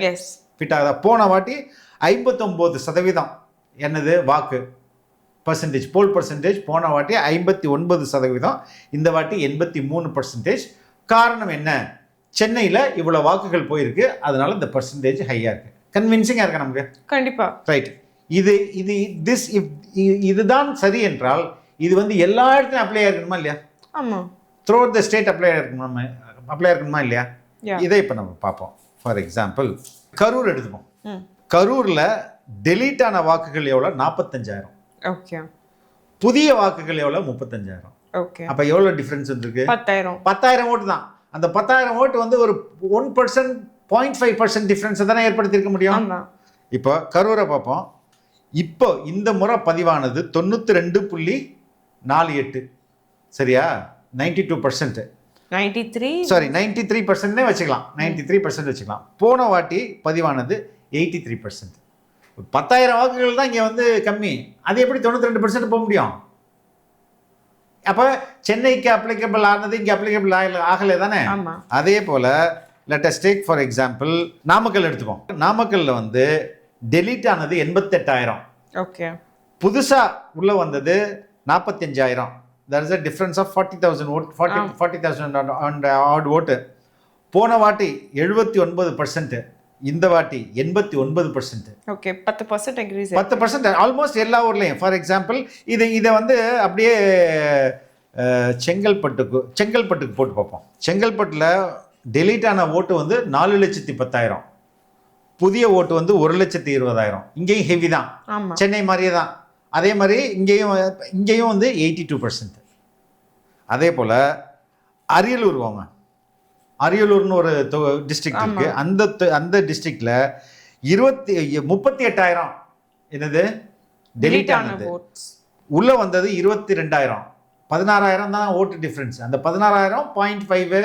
ஃபிட் ஆகுதா? போன வாட்டி 59% என்னது வாக்கு பர்சன்டேஜ், போல் பர்சன்டேஜ் போன வாட்டி 59%, இந்த வாட்டி 83%. காரணம் என்ன? சென்னையில் இவ்வளோ வாக்குகள் போயிருக்கு, அதனால இந்த பர்சன்டேஜ் ஹையாக இருக்குது. கன்வின்சிங்காக இருக்கா நமக்கு? கண்டிப்பாக. ரைட். இதுதான் சரி என்றால் இது வந்து எல்லா இடத்துலையும் அப்ளை ஆயிருக்கணுமா இல்லையா? ஆமாம். Throughout the state apply ஆயிருக்கணுமா இல்லையா? இதை இப்போ நம்ம பார்ப்போம். ஃபார் எக்ஸாம்பிள் கரூர் எடுத்துப்போம். கரூரில் டெலீட் ஆன வாக்குகள் எவ்வளோ? 45,000. ஓகே. புதிய வாக்குகள் எவ்வளோ? 35,000. ஓகே. அப்போ எவ்வளோ டிஃப்ரென்ஸ் வந்துருக்கு? 10,000 ஓட்டு தான். அந்த 10,000 ஓட்டு வந்து ஒரு 1%, 0.5% டிஃப்ரென்ஸை தானே ஏற்படுத்தியிருக்க முடியும். இப்போ கரூரை பார்ப்போம். இப்போ இந்த முறை பதிவானது 92.48, சரியா? 92%. 93% வச்சுக்கலாம். 93% வச்சுக்கலாம். போன வாட்டி பதிவானது 83%. 10,000 வாக்குகள் தான் இங்கே வந்து கம்மி. அது எப்படி 92% போக முடியும்? அப்போ சென்னைக்கு அப்ளிகபிள் ஆனது இங்கே அப்ளிகபிள் ஆகலை தானே? அதே போல் let us take for example Namakkal எடுத்துப்போம். நாமக்கல்ல வந்து டெலீட் ஆனது 88,000. ஓகே. புதுசாக உள்ளே வந்தது 45,000. there is a difference of 40,000 vote, 40,000 and odd vote. போன வாட்டி 79%, இந்த வாட்டி 89%. Okay, 10% increase. 10% ஆல்மோஸ்ட் எல்லா ஊர்லேயும். ஃபார் எக்ஸாம்பிள் இதை வந்து அப்படியே செங்கல்பட்டுக்கு போட்டு பார்ப்போம். செங்கல்பட்டில் டெலீட் ஆன ஓட்டு வந்து 4,10,000, புதிய ஓட்டு வந்து 1,20,000. இங்கேயும் ஹெவி தான், சென்னை மாதிரியே தான். அதே மாதிரி இங்கேயும் வந்து 82%. அதே போல் அரியலூர் வாங்க, அரியலூர்னு ஒரு டிஸ்ட்ரிக்ட் இருக்கு. அந்த டிஸ்ட்ரிக்ட்ல 38,000 என்னது டெலீட் ஆனது, உள்ள வந்தது 22,000. 16,000 தான் ஓட்டு டிஃப்ரென்ஸ். அந்த 16,000 0.5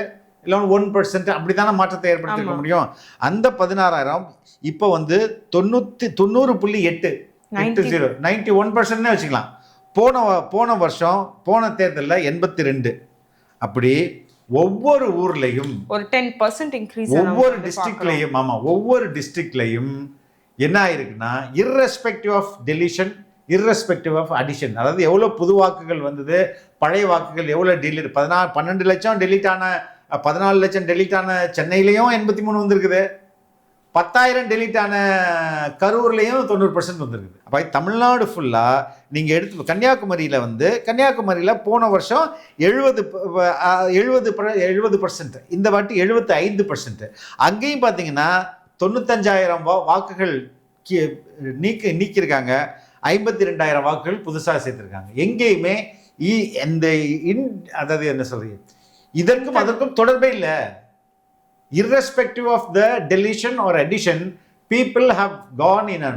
இல்லை 1% அப்படி தானே மாற்றத்தை ஏற்படுத்திக்க முடியும். அந்த 16,000 இப்போ வந்து 90.8 91% வச்சுக்கலாம். போன வருஷம் போன தேர்தலில் 82. அப்படி ஒவ்வொரு ஊர்லையும் ஒரு 10% இன்க்ரீஸ், ஒவ்வொரு டிஸ்ட்ரிக்ட்லையும். ஆமாம், ஒவ்வொரு டிஸ்ட்ரிக்ட்லையும் என்ன ஆயிருக்குன்னா irrespective of deletion, irrespective of addition, அதாவது எவ்வளோ புது வாக்குகள் வந்தது, பழைய வாக்குகள் எவ்வளோ டெலிட், 12 லட்சம் டெலிட் ஆன, 14 லட்சம் டெலிட் ஆன சென்னையிலையும் 83 வந்திருக்குது, 10,000 டெலிட் ஆன கரூர்லேயும் 90% வந்திருக்குது. அப்போ தமிழ்நாடு ஃபுல்லாக நீங்கள் எடுத்து கன்னியாகுமரியில் போன வருஷம் 70%, இந்த வாட்டி 75%. அங்கேயும் பார்த்தீங்கன்னா 95,000 வாக்குகள் நீக்கியிருக்காங்க, 52,000 வாக்குகள் புதுசாக சேர்த்துருக்காங்க. எங்கேயுமே அதாவது என்ன சொல்றீங்க, இதற்கும் அதற்கும் தொடர்பே இல்லை. Irrespective of the deletion or addition, people have gone in a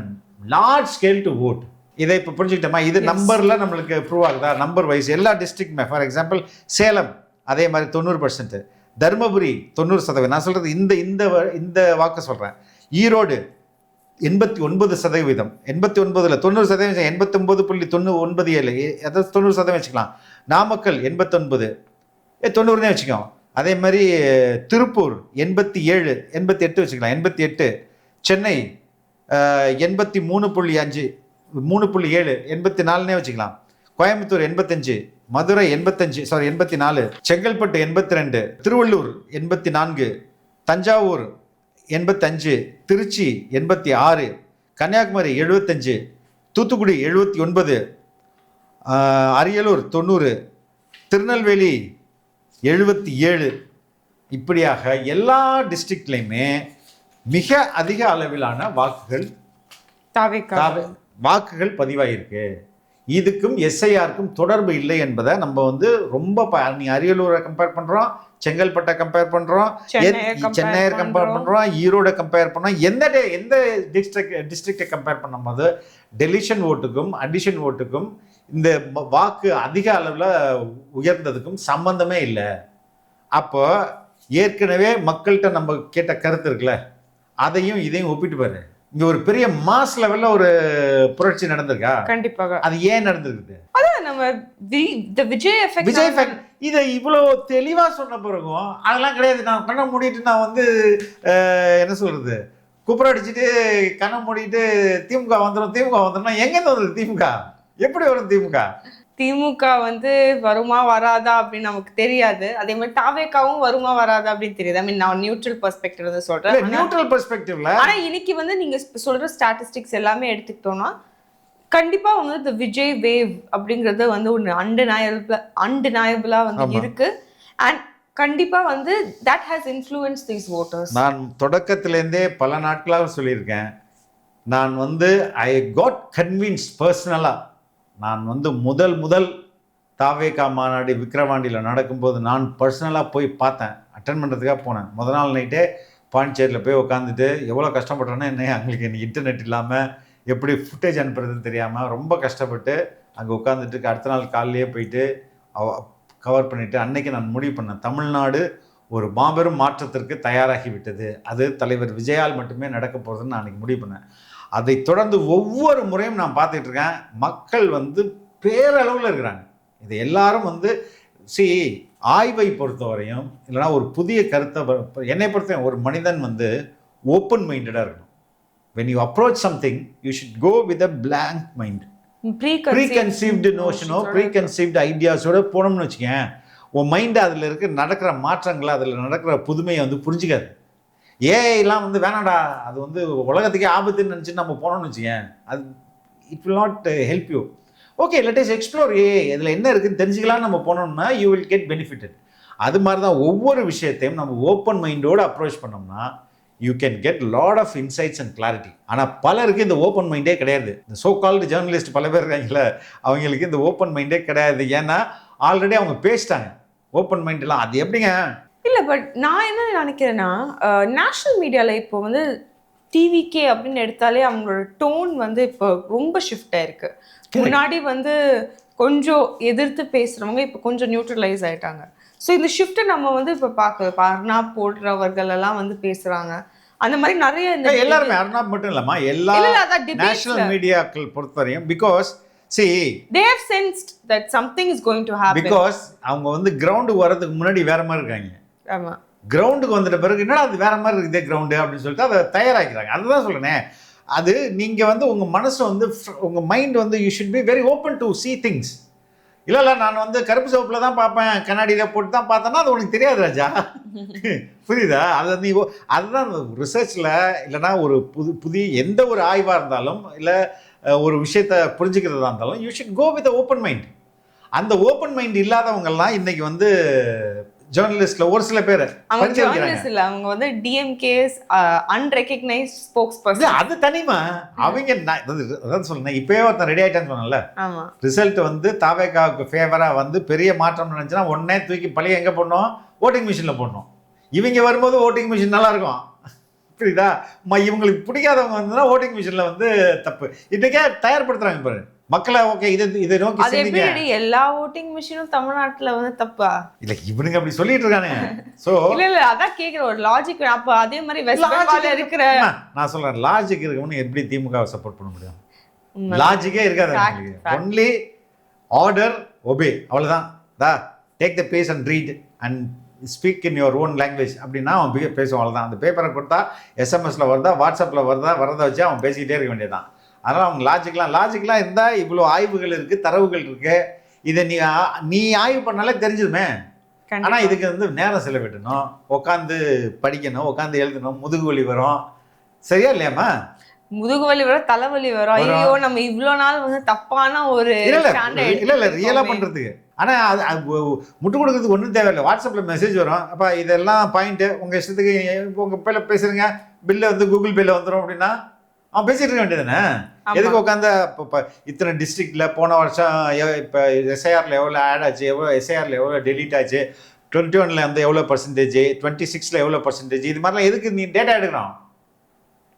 large scale to vote. இதை இப்போ புரிஞ்சுக்கிட்டோமா? இது நம்பரில் நம்மளுக்கு ப்ரூவ் ஆகுதா? நம்பர் வைஸ் எல்லா டிஸ்ட்ரிக்ட்டுமே. ஃபார் எக்ஸாம்பிள் சேலம் அதே மாதிரி 90%, தருமபுரி 90%. நான் சொல்கிறது இந்த வாக்கு சொல்கிறேன். ஈரோடு 89%, 89%, 90%, 89.97, அதாவது 90% வச்சுக்கலாம். நாமக்கல் 89, 90 வச்சுக்கோம். அதே மாதிரி திருப்பூர் 87, 88 வச்சுக்கலாம், 88. சென்னை 83.5, 3.7, 84 வச்சுக்கலாம். கோயம்புத்தூர் 85, மதுரை 84, செங்கல்பட்டு 82, திருவள்ளூர் 84, தஞ்சாவூர் 85, திருச்சி 86, கன்னியாகுமரி 75, தூத்துக்குடி 79, அரியலூர் 90, திருநெல்வேலி 77. இப்படியாக எல்லா டிஸ்ட்ரிக்ட்லையுமே மிக அதிக அளவிலான வாக்குகள் பதிவாயிருக்கு. இதுக்கும் எஸ்ஐஆருக்கும் தொடர்பு இல்லை என்பதை நம்ம வந்து ரொம்ப அரியலூரை கம்பேர் பண்ணுறோம், செங்கல்பட்டை கம்பேர் பண்ணுறோம், சென்னையை கம்பேர் பண்ணுறோம், ஈரோடை கம்பேர் பண்ணுறோம். எந்த டிஸ்ட்ரிக்டை கம்பேர் பண்ணும்போது டெலிஷன் ஓட்டுக்கும் அடிஷன் ஓட்டுக்கும் இந்த வாக்கு அதிக அளவில் உயர்ந்ததுக்கும் சம்பந்தமே இல்லை. அப்போ ஏற்கனவே மக்கள்கிட்ட நம்ம கேட்ட கருத்து இருக்குல்ல, அதையும் இதையும் ஒப்பிட்டு பாரு. இங்க ஒரு பெரிய மாஸ் லெவல்ல ஒரு புரட்சி நடந்திருக்கா? கண்டிப்பாக. அது ஏன் நடந்திருக்குது? அதான் நம்ம விஜய் எஃபெக்ட். இதை இவ்வளோ தெளிவா சொன்ன பிறகும் அதெல்லாம் கிடையாது. நான் கண்ணை மூடிட்டு நான் வந்து என்ன சொல்றது, குப்புற அடிச்சுட்டு கண்ணை மூடிட்டு திமுக வந்துடும் எங்கேருந்து வருது திமுக? எப்படி வரும் திமுக வந்து வருமா வராதா அப்படின்னு நமக்கு தெரியாது. அதே மாதிரி தாவேக்காவும் வருமா வராதா அப்படின்னு தெரியாது. ஐ மீன் நான் நியூட்ரல் பெர்ஸ்பெக்டிவ்ல சொல்றேன். நியூட்ரல் பெர்ஸ்பெக்டிவ்ல ஆனா இன்னைக்கு வந்து நீங்க சொல்ற ஸ்டாட்டிஸ்டிக்ஸ் எல்லாமே எடுத்துக்கிட்டோம்னா கண்டிப்பா வந்து இந்த விஜய் வேவ் அப்படிங்கறது வந்து ஒன்று அன்டினயபிளா வந்து இருக்கு. அண்ட் கண்டிப்பா வந்து that has influenced these voters. நான் தொடக்கத்திலேருந்தே பல நாட்களாக சொல்லியிருக்கேன். நான் வந்து ஐ காட் கன்வின்ஸ்ட் பர்சனலா. நான் வந்து முதல் தாவேகா மாநாடு விக்கிரவாண்டியில் நடக்கும்போது நான் பர்சனலாக போய் பார்த்தேன், அட்டன் பண்ணுறதுக்காக போனேன். முதல் நாள் நைட்டே பாண்டிச்சேரியில் போய் உட்காந்துட்டு எவ்வளோ கஷ்டப்பட்டோன்னா என்ன, அவங்களுக்கு எனக்கு இன்டர்நெட் இல்லாமல் எப்படி ஃபுட்டேஜ் அனுப்புறதுன்னு தெரியாமல் ரொம்ப கஷ்டப்பட்டு அங்கே உட்காந்துட்டு அடுத்த நாள் காலையிலேயே போயிட்டு கவர் பண்ணிவிட்டு அன்னைக்கு நான் முடிவு பண்ணேன், தமிழ்நாடு ஒரு மாபெரும் மாற்றத்திற்கு தயாராகி விட்டது, அது தலைவர் விஜயால் மட்டுமே நடக்க போகிறதுன்னு நான் அன்றைக்கி முடிவு பண்ணேன். அதை தொடர்ந்து ஒவ்வொரு முறையும் நான் பார்த்துட்டு இருக்கேன். மக்கள் வந்து பேரளவில் இருக்கிறாங்க. இது எல்லாரும் வந்து ஆய்வை பொறுத்தவரையும் இல்லைனா ஒரு புதிய கருத்தை என்னை பொறுத்தவரை ஒரு மனிதன் வந்து ஓப்பன் மைண்டடாக இருக்கணும். when you approach something you should go with a blank mind. preconceived notion or preconceived ideas ஓட போனோம்னு வச்சுக்கேன், உன் மைண்டு அதில் நடக்கிற மாற்றங்களை, அதில் நடக்கிற புதுமையை வந்து புரிஞ்சுக்காது. ஏஐலாம் வந்து வேணாடா, அது வந்து உலகத்துக்கே ஆபத்துன்னு நினச்சிட்டு நம்ம போனோம்னு வச்சுக்கேன், அது it will not help you. Okay, let is explore AI, இதில் என்ன இருக்குதுன்னு தெரிஞ்சுக்கலாம் நம்ம போனோம்னா யூ வில் கெட் பெனிஃபிட்டட். அது மாதிரி தான் ஒவ்வொரு விஷயத்தையும் நம்ம ஓப்பன் மைண்டோடு அப்ரோச் பண்ணோம்னா you can get lot of insights and clarity. ஆனால் பலருக்கு இந்த ஓப்பன் மைண்டே கிடையாது. இந்த சோ கால்டு ஜேர்னலிஸ்ட் பல பேர் இருக்காங்களே, அவங்களுக்கு இந்த ஓப்பன் மைண்டே கிடையாது. ஏன்னா ஆல்ரெடி அவங்க பேசிட்டாங்க. ஓப்பன் மைண்ட்லாம் அது எப்படிங்க? இல்லை பட் நான் என்ன நினைக்கிறேன்னா நேஷ்னல் மீடியாவில் இப்போ வந்து டிவிகே அப்படின்னு எடுத்தாலே அவங்களோட டோன் வந்து இப்போ ரொம்ப ஷிஃப்ட் ஆயிருக்கு. முன்னாடி வந்து கொஞ்சம் எதிர்த்து பேசுகிறவங்க இப்போ கொஞ்சம் நியூட்ரலைஸ் ஆயிட்டாங்க. ஸோ இந்த ஷிஃப்ட்டை நம்ம வந்து இப்போ பார்க்குறோம். அர்னாப் போடுறவர்கள் எல்லாம் வந்து பேசுகிறாங்க. அந்த மாதிரி நிறைய இந்த எல்லாருமே அர்னாப் மட்டும் இல்லைம்மா, எல்லா நேஷனல் மீடியாக்கள் பொறுத்தவரையும் because they have sensed that something is going to happen. Because அவங்க வந்து கிரவுண்டுக்கு வர்றதுக்கு முன்னாடி வேற மாதிரி இருக்காங்க. ஆமா, கிரவுண்டுக்கு வந்துட்ட பிறகு என்னடா அது வேற மாதிரி இருக்குது கிரவுண்டு அப்படின்னு சொல்லிட்டு அதை தயாராகிறாங்க. அதுதான் சொல்றேன். அது நீங்க வந்து உங்க மனசு வந்து உங்க மைண்ட் வந்து you should be very open to see things. இல்லை நான் வந்து கருப்பு சிவப்பில் தான் பார்ப்பேன், கண்ணாடியில் போட்டு தான் பார்த்தேன்னா அது உனக்கு தெரியாது ராஜா. புரியுதா? அதை நீ அதுதான் ரிசர்ச்சில் இல்லைனா ஒரு புதிய எந்த ஒரு ஆய்வாக இருந்தாலும் இல்லை ஒரு விஷயத்தை புரிஞ்சுக்கிறதா இருந்தாலும் you should go with open mind. அந்த ஓப்பன் மைண்ட் இல்லாதவங்கெல்லாம் இன்னைக்கு வந்து ஜேர்னலிஸ்ட்ல ஒரு சில பேர் அவங்க வந்து டிஎம்கேஸ் அன்ரெகக்னைஸ்ட் ஸ்போக்ஸ் பர்சன். அது தனிமா அவங்க அதான் சொல்றேன். இப்பவே ஒருத்தன் ரெடி ஆயிட்டான்னு சொன்னல, ரிசல்ட் வந்து தாவேகாவுக்கு ஃபேவரா வந்து பெரிய மாற்றம் நினைச்சுன்னா உடனே தூக்கி பழைய எங்க போடணும்? ஓட்டிங் மிஷின்ல போடணும். இவங்க வரும்போது ஓட்டிங் மிஷின் நல்லா இருக்கும். புரியுதா? இவங்களுக்கு பிடிக்காதவங்க வந்து ஓட்டிங் மிஷின்ல வந்து தப்பு. இன்னைக்கே தயார்படுத்துறாங்க பாரு மக்களை. ஓகே, இதை நோக்கி செஞ்சீங்க. எல்லா ஓட்டிங் மிஷினும் தமிழ்நாட்டுல வந்து தப்பா? இல்ல இவனுங்க அப்படி சொல்லிட்டு இருக்கானே. சோ இல்ல அதான் கேக்குற ஒரு லாஜிக். அப்ப அதே மாதிரி வெஸ்ட் பெங்கால்ல இருக்கிற நான் சொல்றேன் லாஜிக் இருக்கவனு எப்படி திமுகவை சப்போர்ட் பண்ண முடியும்? லாஜிக்கே இருக்காது. ஒன்லி ஆர்டர் ஒபே, அவ்வளவுதான். தா take the pace and read and speak in your own language அப்படின்னா அவன் பேசுவான். அவ்வளோதான். அந்த பேப்பரை கொடுத்தா எஸ்எம்எஸ்ல வருதா, வாட்ஸ்அப்பில் வருதா, வரதை வச்சு அவன் பேசிக்கிட்டே இருக்க வேண்டியதான். அதனால் அவங்க லாஜிக்லாம் இருந்தால் இவ்வளோ ஆய்வுகள் இருக்குது, தரவுகள் இருக்குது. இதை நீ ஆய்வு பண்ணாலே தெரிஞ்சுதுமே. ஆனால் இதுக்கு வந்து நேரம் செலவிடணும், உட்காந்து படிக்கணும், உட்காந்து எழுதணும், முதுகு வலி வரும். சரியா இல்லையாம்மா? முதுகு வலி வரும், தலைவலி வரும். ஐயோ நம்ம இவ்வளோ நாள் வந்து தப்பான ஒரு இல்லை ரியலாக பண்ணுறதுக்கு. ஆனால் அது முட்டு கொடுக்கறதுக்கு ஒன்றும் தேவையில்லை. வாட்ஸ்அப்பில் மெசேஜ் வரும். அப்போ இதெல்லாம் பாயிண்ட்டு உங்கள் இஷ்டத்துக்கு உங்கள் பேரில் பேசுகிறீங்க, பில்லு வந்து கூகுள் பேயில் வந்துடும் அப்படின்னா அவன் பேசிட்டு இருக்க வேண்டியதுதானே. எதுக்கு உட்காந்து இப்போ இத்தனை டிஸ்ட்ரிக்டில் போன வருஷம் இப்போ எஸ்ஐஆரில் எவ்வளோ ஆட் ஆச்சு, எஸ்ஐஆரில் எவ்வளோ டெலீட் ஆச்சு, 21 வந்து எவ்வளோ பர்சன்டேஜ், 26 எவ்வளோ பர்சன்டேஜ், இது மாதிரிலாம் எதுக்கு நீ டேட்டா எடுக்கணும்?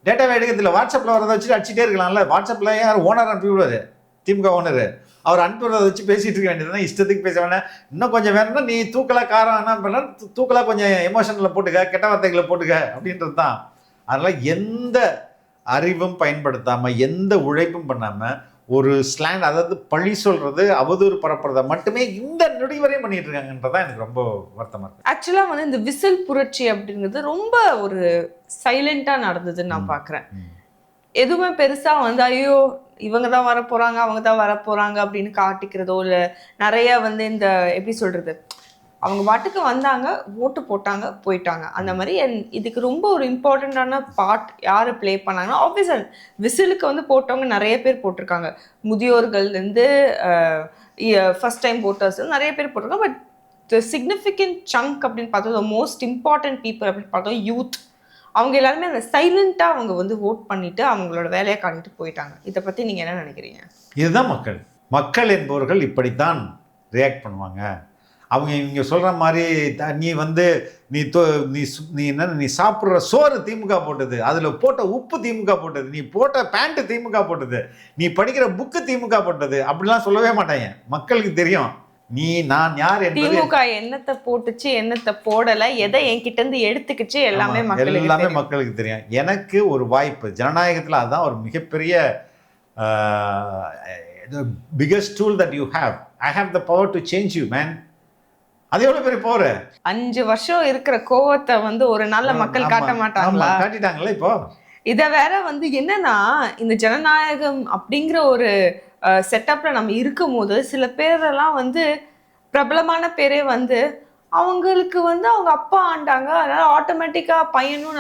டேட்டாவை எடுக்கிறதில்ல, வாட்ஸ்அப்பில் வரதை வச்சுட்டு அடிச்சுட்டே இருக்கலாம்ல. வாட்ஸ்அப்பில் யார் ஓனர் அனுப்பி விடுவார், திமுக ஓனர், அவர் அனுப்புறதை வச்சு பேசிகிட்டு இருக்க வேண்டியதுதான். இஷ்டத்துக்கு பேச வேணாம். இன்னும் கொஞ்சம் வேணும்னா நீ தூக்கலாக காரம் என்ன பண்ணலாம், தூக்கலாக கொஞ்சம் எமோஷனில் போட்டுக்க, கெட்ட வார்த்தைகளை போட்டுக்க அப்படின்றது தான். அதனால் எந்த அறிவும் பயன்படுத்தாமல், எந்த உழைப்பும் பண்ணாமல், ஒரு ஸ்லாண்ட், அதாவது பழி சொல்கிறது, அவதூறு பரப்புறதை மட்டுமே இந்த நொடி வரையும் பண்ணிட்டு இருக்காங்கன்றதான் எனக்கு ரொம்ப வருத்தமாக இருக்குது. ஆக்சுவலாக வந்து இந்த விசில் புரட்சி அப்படிங்கிறது ரொம்ப ஒரு சைலண்டாக நடந்ததுன்னு நான் பார்க்குறேன். எதுவுமே பெருசாக வந்து ஐயோ இவங்க தான் வரப்போகிறாங்க, அவங்க தான் வரப்போகிறாங்க அப்படின்னு காட்டிக்கிறதோ இல்லை நிறைய வந்து இந்த எப்படி சொல்கிறது, அவங்க பாட்டுக்கு வந்தாங்க, ஓட்டு போட்டாங்க, போயிட்டாங்க. அந்த மாதிரி இதுக்கு ரொம்ப ஒரு இம்பார்ட்டண்ட்டான பார்ட் யார் ப்ளே பண்ணாங்கன்னா, ஆப்வியஸாக விசிலுக்கு வந்து போட்டவங்க நிறைய பேர் போட்டிருக்காங்க. முதியோர்கள்லேருந்து ஃபர்ஸ்ட் டைம் போட்டர்ஸ் நிறைய பேர் போட்டிருக்காங்க. பட் த சிக்னிஃபிகண்ட் சங்க் அப்படின்னு பார்த்தோம், மோஸ்ட் இம்பார்ட்டன்ட் பீப்புள் அப்படின்னு பார்த்தோம் யூத். அவங்க எல்லாருமே அந்த சைலண்ட்டாக அவங்க வந்து ஓட் பண்ணிவிட்டு அவங்களோட வேலையை காட்டிட்டு போயிட்டாங்க. இதை பற்றி நீங்கள் என்ன நினைக்கிறீங்க? இதுதான் மக்கள் என்பவர்கள் இப்படித்தான் ரியாக்ட் பண்ணுவாங்க. அவங்க இவங்க சொல்கிற மாதிரி நீ வந்து நீ என்ன நீ சாப்பிட்ற சோறு திமுக போட்டது, அதில் போட்ட உப்பு திமுக போட்டது, நீ போட்ட பேண்ட்டு திமுக போட்டது, நீ படிக்கிற புக்கு திமுக போட்டது அப்படிலாம் சொல்லவே மாட்டாங்க. மக்களுக்கு தெரியும் நீ நான் யார் என்பது. திமுக என்னத்தை போட்டுச்சு, என்னத்தை போடலை, எதை என்கிட்ட இருந்து எடுத்துக்கிச்சு, எல்லாமே மக்களுக்கு தெரியும். எனக்கு ஒரு வாய்ப்பு, ஜனநாயகத்தில் அதுதான் ஒரு மிகப்பெரிய biggest tool that you have. I have the power to change you man. அது எவ்வளவு பெரிய போற 5 வருஷம் இருக்கிற கோவத்தை வந்து ஒரு நாள்ல மக்கள் காட்ட மாட்டாங்களா? காட்டிட்டாங்களா? இப்போ இத வேற வந்து என்னன்னா, இந்த ஜனநாயகம் அப்படிங்கிற ஒரு செட்டப்ல நம்ம இருக்கும் போது சில பேரெல்லாம் வந்து பிரபலமான பேரே வந்து அவங்களுக்கு வந்து அவங்க அப்பா ஆண்டாங்க, அதனால ஆட்டோமேட்டிக்கா பையனும்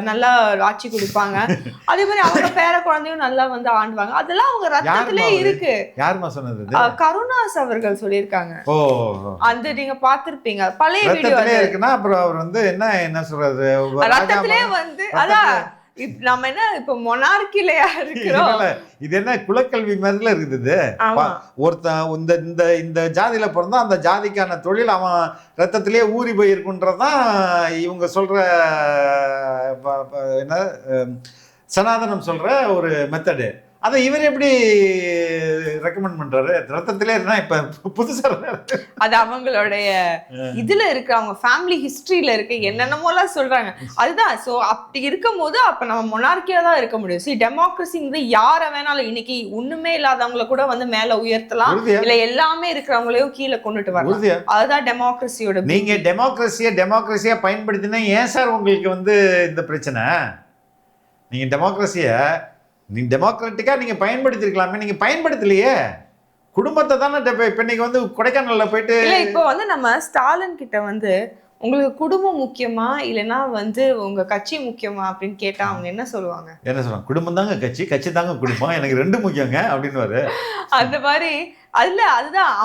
நல்லா ஆட்சி கொடுப்பாங்க. அதே மாதிரி அவங்க பேர குழந்தையும் நல்லா வந்து ஆண்டுவாங்க. அதெல்லாம் அவங்க ரத்தத்திலே இருக்கு. யாருமா சொன்னது? கருணாஸ் அவர்கள் சொல்லியிருக்காங்க. அந்த நீங்க பாத்திருப்பீங்க பழைய வீடியோ இருக்குன்னா. அப்புறம் அவர் வந்து என்ன சொல்றது, ரத்தத்திலே வந்து அதான் நம்ம என்ன இப்ப மொனார்கிலையா இருக்கிறோம்? இது என்ன குலக்கல்வி மாதிரில இருக்குது. ஒருத்தன் இந்த இந்த ஜாதியில பிறந்தா அந்த ஜாதிக்கான தொழில் அவன் ரத்தத்திலேயே ஊறி போயிருக்குன்றதான் இவங்க சொல்ற என்ன சனாதனம் சொல்ற ஒரு மெத்தடு. அதை இவர் எப்படி ரெக்கமெண்ட் பண்றாரு? ரத்தத்திலே இருந்தா இப்ப புதுசா அது அவங்களுடைய இதுல இருக்கு, அவங்க ஃபேமிலி ஹிஸ்டரியில இருக்கு, என்னென்னமோலாம் சொல்றாங்க. அதுதான். சோ அப்படி இருக்கும் போது அப்ப நம்ம மொனார்கியா தான் இருக்க முடியும். சரி, டெமோக்ரஸிங்கிறது யார வேணாலும் இன்னைக்கு ஒண்ணுமே இல்லாதவங்கள கூட வந்து மேல உயர்த்தலாம், இல்ல எல்லாமே இருக்கிறவங்களையும் கீழே கொண்டுட்டு வரலாம். அதுதான் டெமோக்ரஸியோட. நீங்க டெமோக்ரஸியா பயன்படுத்தினா ஏன் சார் உங்களுக்கு வந்து இந்த பிரச்சனை? நீங்க டெமோக்ராட்டிக்கா நீங்க பயன்படுத்திருக்கலாமே, நீங்க பயன்படுத்தலையே. குடும்பத்தை தானே இப்ப இன்னைக்கு வந்து கொடைக்கானல்ல போயிட்டு இல்ல இப்போ வந்து நம்ம ஸ்டாலின் கிட்ட வந்து உங்களுக்கு குடும்பம் முக்கியமா இல்லைன்னா வந்து உங்க கட்சி முக்கியமா அப்படின்னு கேட்டா அவங்க என்ன சொல்லுவாங்க? என்ன சொல்லுவாங்க? குடும்பம் தாங்க கட்சி, கட்சி தாங்க குடும்பம், எனக்கு ரெண்டு முக்கியங்க அப்படின்னு. அந்த மாதிரி அதுதான்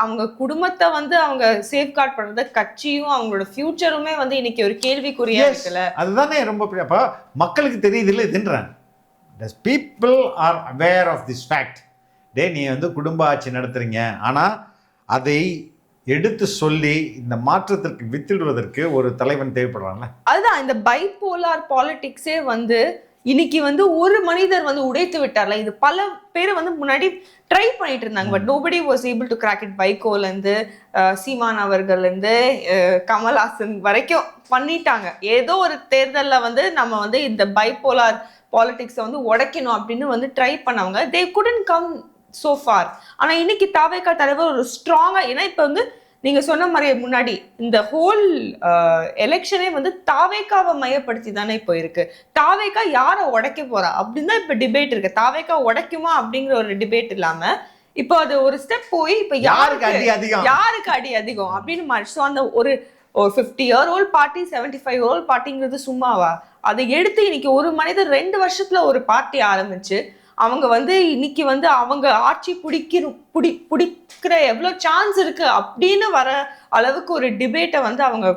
அவங்க குடும்பத்தை வந்து அவங்க சேஃப்கார்ட் பண்றத, கட்சியும் அவங்களோட ஃபியூச்சருமே வந்து இன்னைக்கு ஒரு கேள்விக்குறியா இருக்குல்ல. அதுதானே ரொம்ப. அப்ப மக்களுக்கு தெரியுது இல்லை இதுன்றேன். People are aware of this fact. நீ வந்து குடும்ப ஆட்சி நடத்துறீங்க, ஆனால் அதை எடுத்து சொல்லி இந்த மாற்றத்திற்கு வித்திடுவதற்கு ஒரு தலைவன் தேவைப்படுறாங்க. அதுதான் இந்த பைபோலார் பாலிடிக்ஸே வந்து இன்னைக்கு வந்து ஒரு மனிதர் வந்து உடைத்து விட்டார்ல. இது பல பேர் வந்து முன்னாடி ட்ரை பண்ணிட்டு இருந்தாங்க, but nobody was able to crack it. வைகோல இருந்து சீமான் அவர்கள் இருந்து கமல்ஹாசன் வரைக்கும் பண்ணிட்டாங்க. ஏதோ ஒரு தேர்தல்ல வந்து நம்ம வந்து இந்த பைபோலார் பாலிடிக்ஸை வந்து உடைக்கணும் அப்படின்னு வந்து ட்ரை பண்ணவங்க. they couldn't come so far. ஆனா இன்னைக்கு தாவேகா தலைவர் ஒரு ஸ்ட்ராங்கா, ஏன்னா இப்ப வந்து நீங்க சொன்ன மாதிரி முன்னாடி இந்த ஹோல் எலெக்ஷனே வந்து தாவேகாவை மையப்படுத்தி தானே இப்போ இருக்கு. தாவேகா யாரை உடைக்க போறா அப்படின்னு தான் இப்ப டிபேட் இருக்கு. தாவேகா உடைக்குமா அப்படிங்கிற ஒரு டிபேட் இல்லாம இப்போ அது ஒரு ஸ்டெப் போய் இப்ப யாருக்கு அடி அதிகம் அப்படின்னு மாறிச்சு. ஸோ அந்த ஒரு 50-year-old பார்ட்டி 75-year-old பார்ட்டிங்கிறது சும்மாவா? அதை எடுத்து இன்னைக்கு ஒரு மனிதர் 2 வருஷத்துல ஒரு பார்ட்டி ஆரம்பிச்சு அவங்க வந்து இன்னைக்கு வந்து அவங்க ஆட்சி பிடிக்கிற எவ்வளவு சான்ஸ் இருக்கு அப்படின்னு வர அளவுக்கு ஒரு டிபேட்டை வந்து அவங்க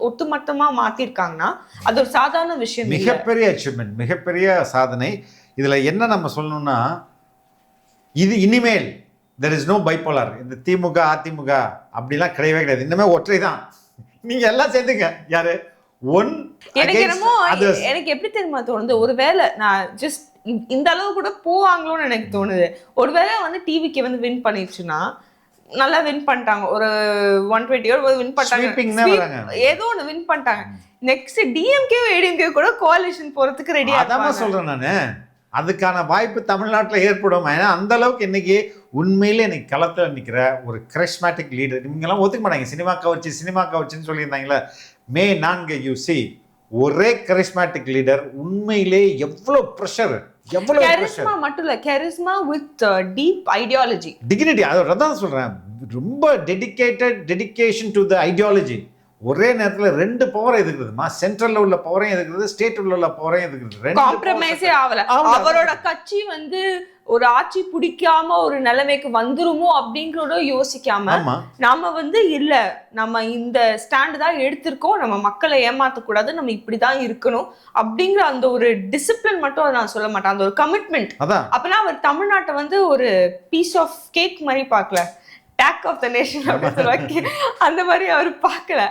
ஒட்டுமொத்தமா மாத்திருக்காங்கன்னா அது ஒரு சாதாரண விஷயம். மிகப்பெரிய அச்சீவ்மெண்ட், மிகப்பெரிய சாதனை. இதுல என்ன நம்ம சொல்லணும்னா, இது இனிமேல் there is no bipolar. இந்த திமுக அதிமுக அப்படிலாம் கிடையவே கிடையாது. இன்னுமே ஒற்றை தான். நீங்க எல்லாம் சேர்ந்துங்க. யாரு எனக்கு எப்படி தெரியுமா தோணுது, ஒருவேளை நான் ஜஸ்ட் இந்த அளவு கூட போவாங்களோன்னு எனக்கு தோணுது. ஒருவேளை வந்து டிவிக்கு வந்து வின் பண்ணிடுச்சுன்னா, நல்லா வின் பண்ணிட்டாங்க, ஒரு 120 வின் பண்ணிட்டாங்க, ஏதோ ஒன்று வின் பண்ணிட்டாங்க, நெக்ஸ்ட் டிஎம்கே ஏடிஎம்கே கூட கோalition போறதுக்கு ரெடியா. அதான் சொல்றேன் நானு, அதுக்கான வாய்ப்பு தமிழ்நாட்டில் ஏற்படும். ஏன்னா அந்த அளவுக்கு இன்னைக்கு உண்மையிலே இன்னைக்கு களத்தில் நிற்கிற ஒரு கரிஸ்மேட்டிக் லீடர். இவங்கெல்லாம் ஒத்துக்க மாட்டாங்க. சினிமா கவர்ச்சின்னு சொல்லியிருந்தாங்களே மே 4 யூசி ஒரே கரிஸ்மேட்டிக் லீடர். உண்மையிலே எவ்வளோ ப்ரெஷர், எவ்வளோ கரிஸ்மா மட்டும் இல்ல, charisma with deep ideology, dignity. அதோட தான் சொல்றேன், ரொம்ப டெடிகேஷன் டு த ஐடியாலஜி. ஒரே நேரத்தில் 2 பவரை எதுக்குறதுமா, சென்ட்ரல்ல உள்ள பவரையும் எதுக்குறது, ஸ்டேட்ல உள்ள பவரையும் எதுக்குறது. காம்ப்ரமைஸே ஆகல. அவரோட கட்சி வந்து ஒரு ஆட்சி பிடிக்காம ஒரு நிலைமைக்கு வந்துருமோ அப்படிங்கிறத யோசிக்காம நாம வந்து இல்ல, நம்ம இந்த ஸ்டாண்ட் தான் எடுத்திருக்கோம், நம்ம மக்களை ஏமாத்தக்கூடாது, நம்ம இப்படிதான் இருக்கணும் அப்படிங்கிற அந்த ஒரு டிசிப்ளின் மட்டும் அதை நான் சொல்ல மாட்டேன், அந்த ஒரு கமிட்மெண்ட். அப்பெல்லாம் அவர் தமிழ்நாட்டை வந்து ஒரு பீஸ் ஆஃப் கேக் மாதிரி பார்க்கல, டேக் ஆஃப் த நேஷன் அப்படின்னு சொல்லுவாங்க, அந்த மாதிரி அவர் பார்க்கல.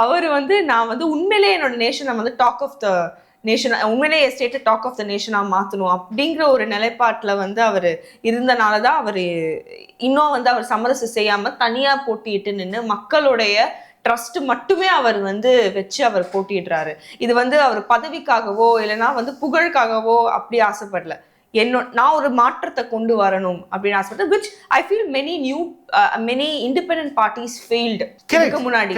அவர் வந்து நான் வந்து உண்மையிலே என்னோட நேஷனை வந்து டாக் ஆஃப் த நேஷன், உண்மையிலே எஸ்டேட்டை டாக் ஆஃப் த நேஷனா மாற்றணும் அப்படிங்கிற ஒரு நிலைப்பாட்டில் வந்து அவர் இருந்தனால தான் அவர் இன்னும் வந்து அவர் சமரசம் செய்யாம தனியா போட்டிட்டு நின்று மக்களுடைய ட்ரஸ்ட் மட்டுமே அவர் வந்து வச்சு அவர் போட்டிடுறாரு. இது வந்து அவர் பதவிக்காகவோ இல்லைன்னா வந்து புகழுக்காகவோ அப்படி ஆசைப்படல. நான் ஒரு மாற்றத்தை கொண்டு வரணும் அப்படின்னு ஆசைப்பட்டேன். which I feel many independent parties failed இதுக்கு முன்னாடி.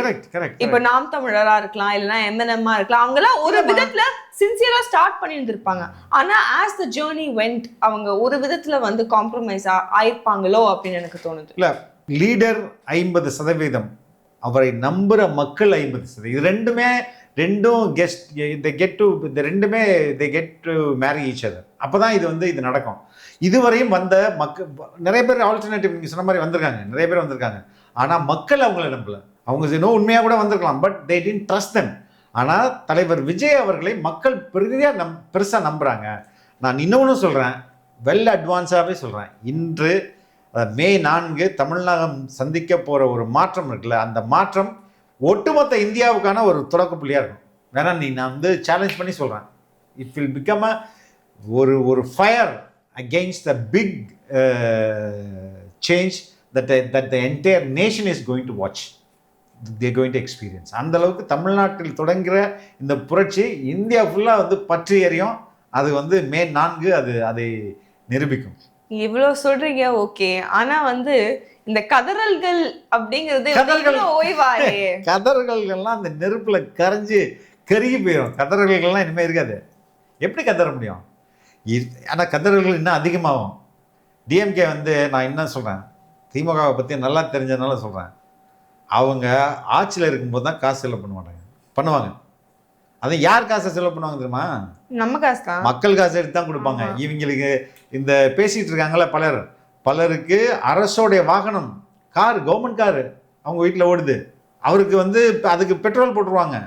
இப்ப நாம் தமிழரா இருக்கலாம், இல்லைன்னா MNM-ஆ இருக்கலாம், அவங்கெல்லாம் ஒரு விதத்துல சின்சியரா ஸ்டார்ட் பண்ணி இருந்திருப்பாங்க. ஆனா as the journey went அவங்க ஒரு விதத்துல வந்து காம்ப்ரமைஸ் ஆயிருப்பாங்களோ அப்படின்னு எனக்கு தோணுது. இல்ல, லீடர் 50%, அவரை நம்புற மக்கள் 50%. இது ரெண்டும் get to marry each other. அப்போதான் இது நடக்கும். இதுவரையும் வந்த மக்கள் நிறைய பேர் ஆல்டர்னேட்டிவ் நீங்கள் சொன்ன மாதிரி வந்திருக்காங்க, நிறைய பேர் வந்திருக்காங்க. ஆனால் மக்கள் அவங்கள நம்பல. அவங்க இன்னும் உண்மையாக கூட வந்திருக்கலாம், but they didn't trust them. ஆனால் தலைவர் விஜய் அவர்களை மக்கள் பெருசாக நம்புகிறாங்க. நான் இன்னொன்று சொல்கிறேன், வெல் அட்வான்ஸாகவே சொல்கிறேன். இன்று மே 4 தமிழ்நாடு சந்திக்க போகிற ஒரு மாற்றம் இருக்குல்ல, அந்த மாற்றம் ஒட்டுமொத்த இந்தியாவுக்கான ஒரு தொடக்க புள்ளியாக இருக்கும். வேணா நான் வந்து சேலஞ்ச் பண்ணி சொல்கிறேன், இட் வில் பிகம் ஒரு fire against the big change that the entire nation is going to watch, they're going to experience. அந்த அளவுக்கு தமிழ்நாட்டில் தொடங்குகிற இந்த புரட்சி இந்தியா ஃபுல்லாக வந்து பற்றி எறியும். அது வந்து மே 4 அதை நிரூபிக்கும். இவ்வளோ சொல்றீங்க, ஓகே. ஆனா வந்து இந்த கதறல்கள் அப்படிங்கிறது ஓய்வாரே, கதறல்கள்லாம் அந்த நெருப்புல கருகி போயிடும். கதறல்கள்லாம் இனிமே இருக்காது. எப்படி கதற முடியும்? ஆனால் கதறல்கள் இன்னும் அதிகமாகும். டிஎம்கே வந்து நான் என்ன சொல்கிறேன், திமுகவை பற்றி நல்லா தெரிஞ்சதுனால சொல்கிறேன், அவங்க ஆட்சியில் இருக்கும்போது தான் காசு செலவு பண்ணுவாங்க. அதை யார் காசை செலவு பண்ணுவாங்க தெரியுமா? நம்ம காசு தான், மக்கள் காசு எடுத்து தான் கொடுப்பாங்க. இவங்களுக்கு இந்த பேசிகிட்டு இருக்காங்களே பலருக்கு அரசோடைய வாகனம், கவர்மெண்ட் காரு அவங்க வீட்டில் ஓடுது. அவருக்கு வந்து அதுக்கு பெட்ரோல் போட்டுருவாங்க,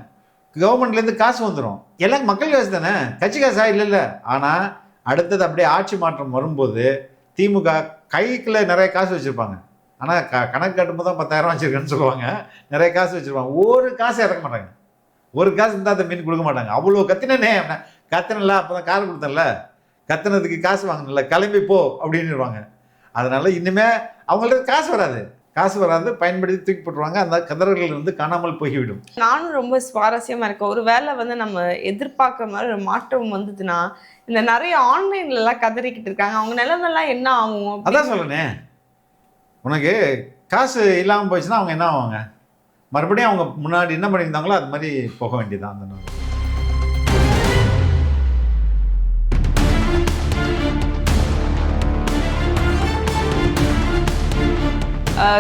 கவர்மெண்ட்லேருந்து காசு வந்துடும். எல்லாம் மக்கள் காசு தானே, கட்சி காசா இல்லை. ஆனால் அடுத்தது அப்படியே ஆட்சி மாற்றம் வரும்போது திமுக கைக்குள்ள நிறைய காசு வச்சுருப்பாங்க. ஆனால் கணக்கு கட்டும்போது தான் 10,000 வச்சுருக்கேன்னு சொல்லுவாங்க. நிறைய காசு வச்சுருப்பாங்க, ஒரு காசு இறக்க மாட்டாங்க. ஒரு காசு இருந்தால் அந்த மீன் கொடுக்க மாட்டாங்க. அவ்வளோ கத்தினே கத்தினல, அப்போ தான் கார் கொடுத்தேன்ல, கத்தினதுக்கு காசு வாங்கினல, கிளம்பி போ அப்படின்னுருவாங்க. அதனால் இனிமே அவங்கள்ட்ட காசு வராது, பயன்படுத்தி தூக்கி போட்டுருவாங்க. அந்த கதறல்கள் வந்து காணாமல் போய்விடும். நானும் ரொம்ப சுவாரஸ்யமாக இருக்கேன். ஒரு வேளை வந்து நம்ம எதிர்பார்க்குற மாதிரி ஒரு மாற்றம் வந்ததுன்னா, இந்த நிறைய ஆன்லைன்லலாம் கதறிக்கிட்டு இருக்காங்க, அவங்க நிலைமைலாம் என்ன ஆகும்? அதான் சொல்லணே, உனக்கு காசு இல்லாமல் போயிடுச்சுன்னா அவங்க என்ன ஆவாங்க? மறுபடியும் அவங்க முன்னாடி என்ன பண்ணியிருந்தாங்களோ அது மாதிரி போக வேண்டியதான். அந்த நாள்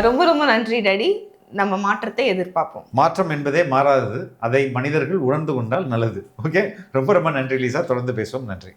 ரொம்ப ரொம்ப நன்றி டாடி. நம்ம மாற்றத்தை எதிர்பார்ப்போம். மாற்றம் என்பதே மாறாதது, அதை மனிதர்கள் உணர்ந்து கொண்டால் நல்லது. ஓகே, ரொம்ப ரொம்ப நன்றி லீசா. தொடர்ந்து பேசுவோம். நன்றி.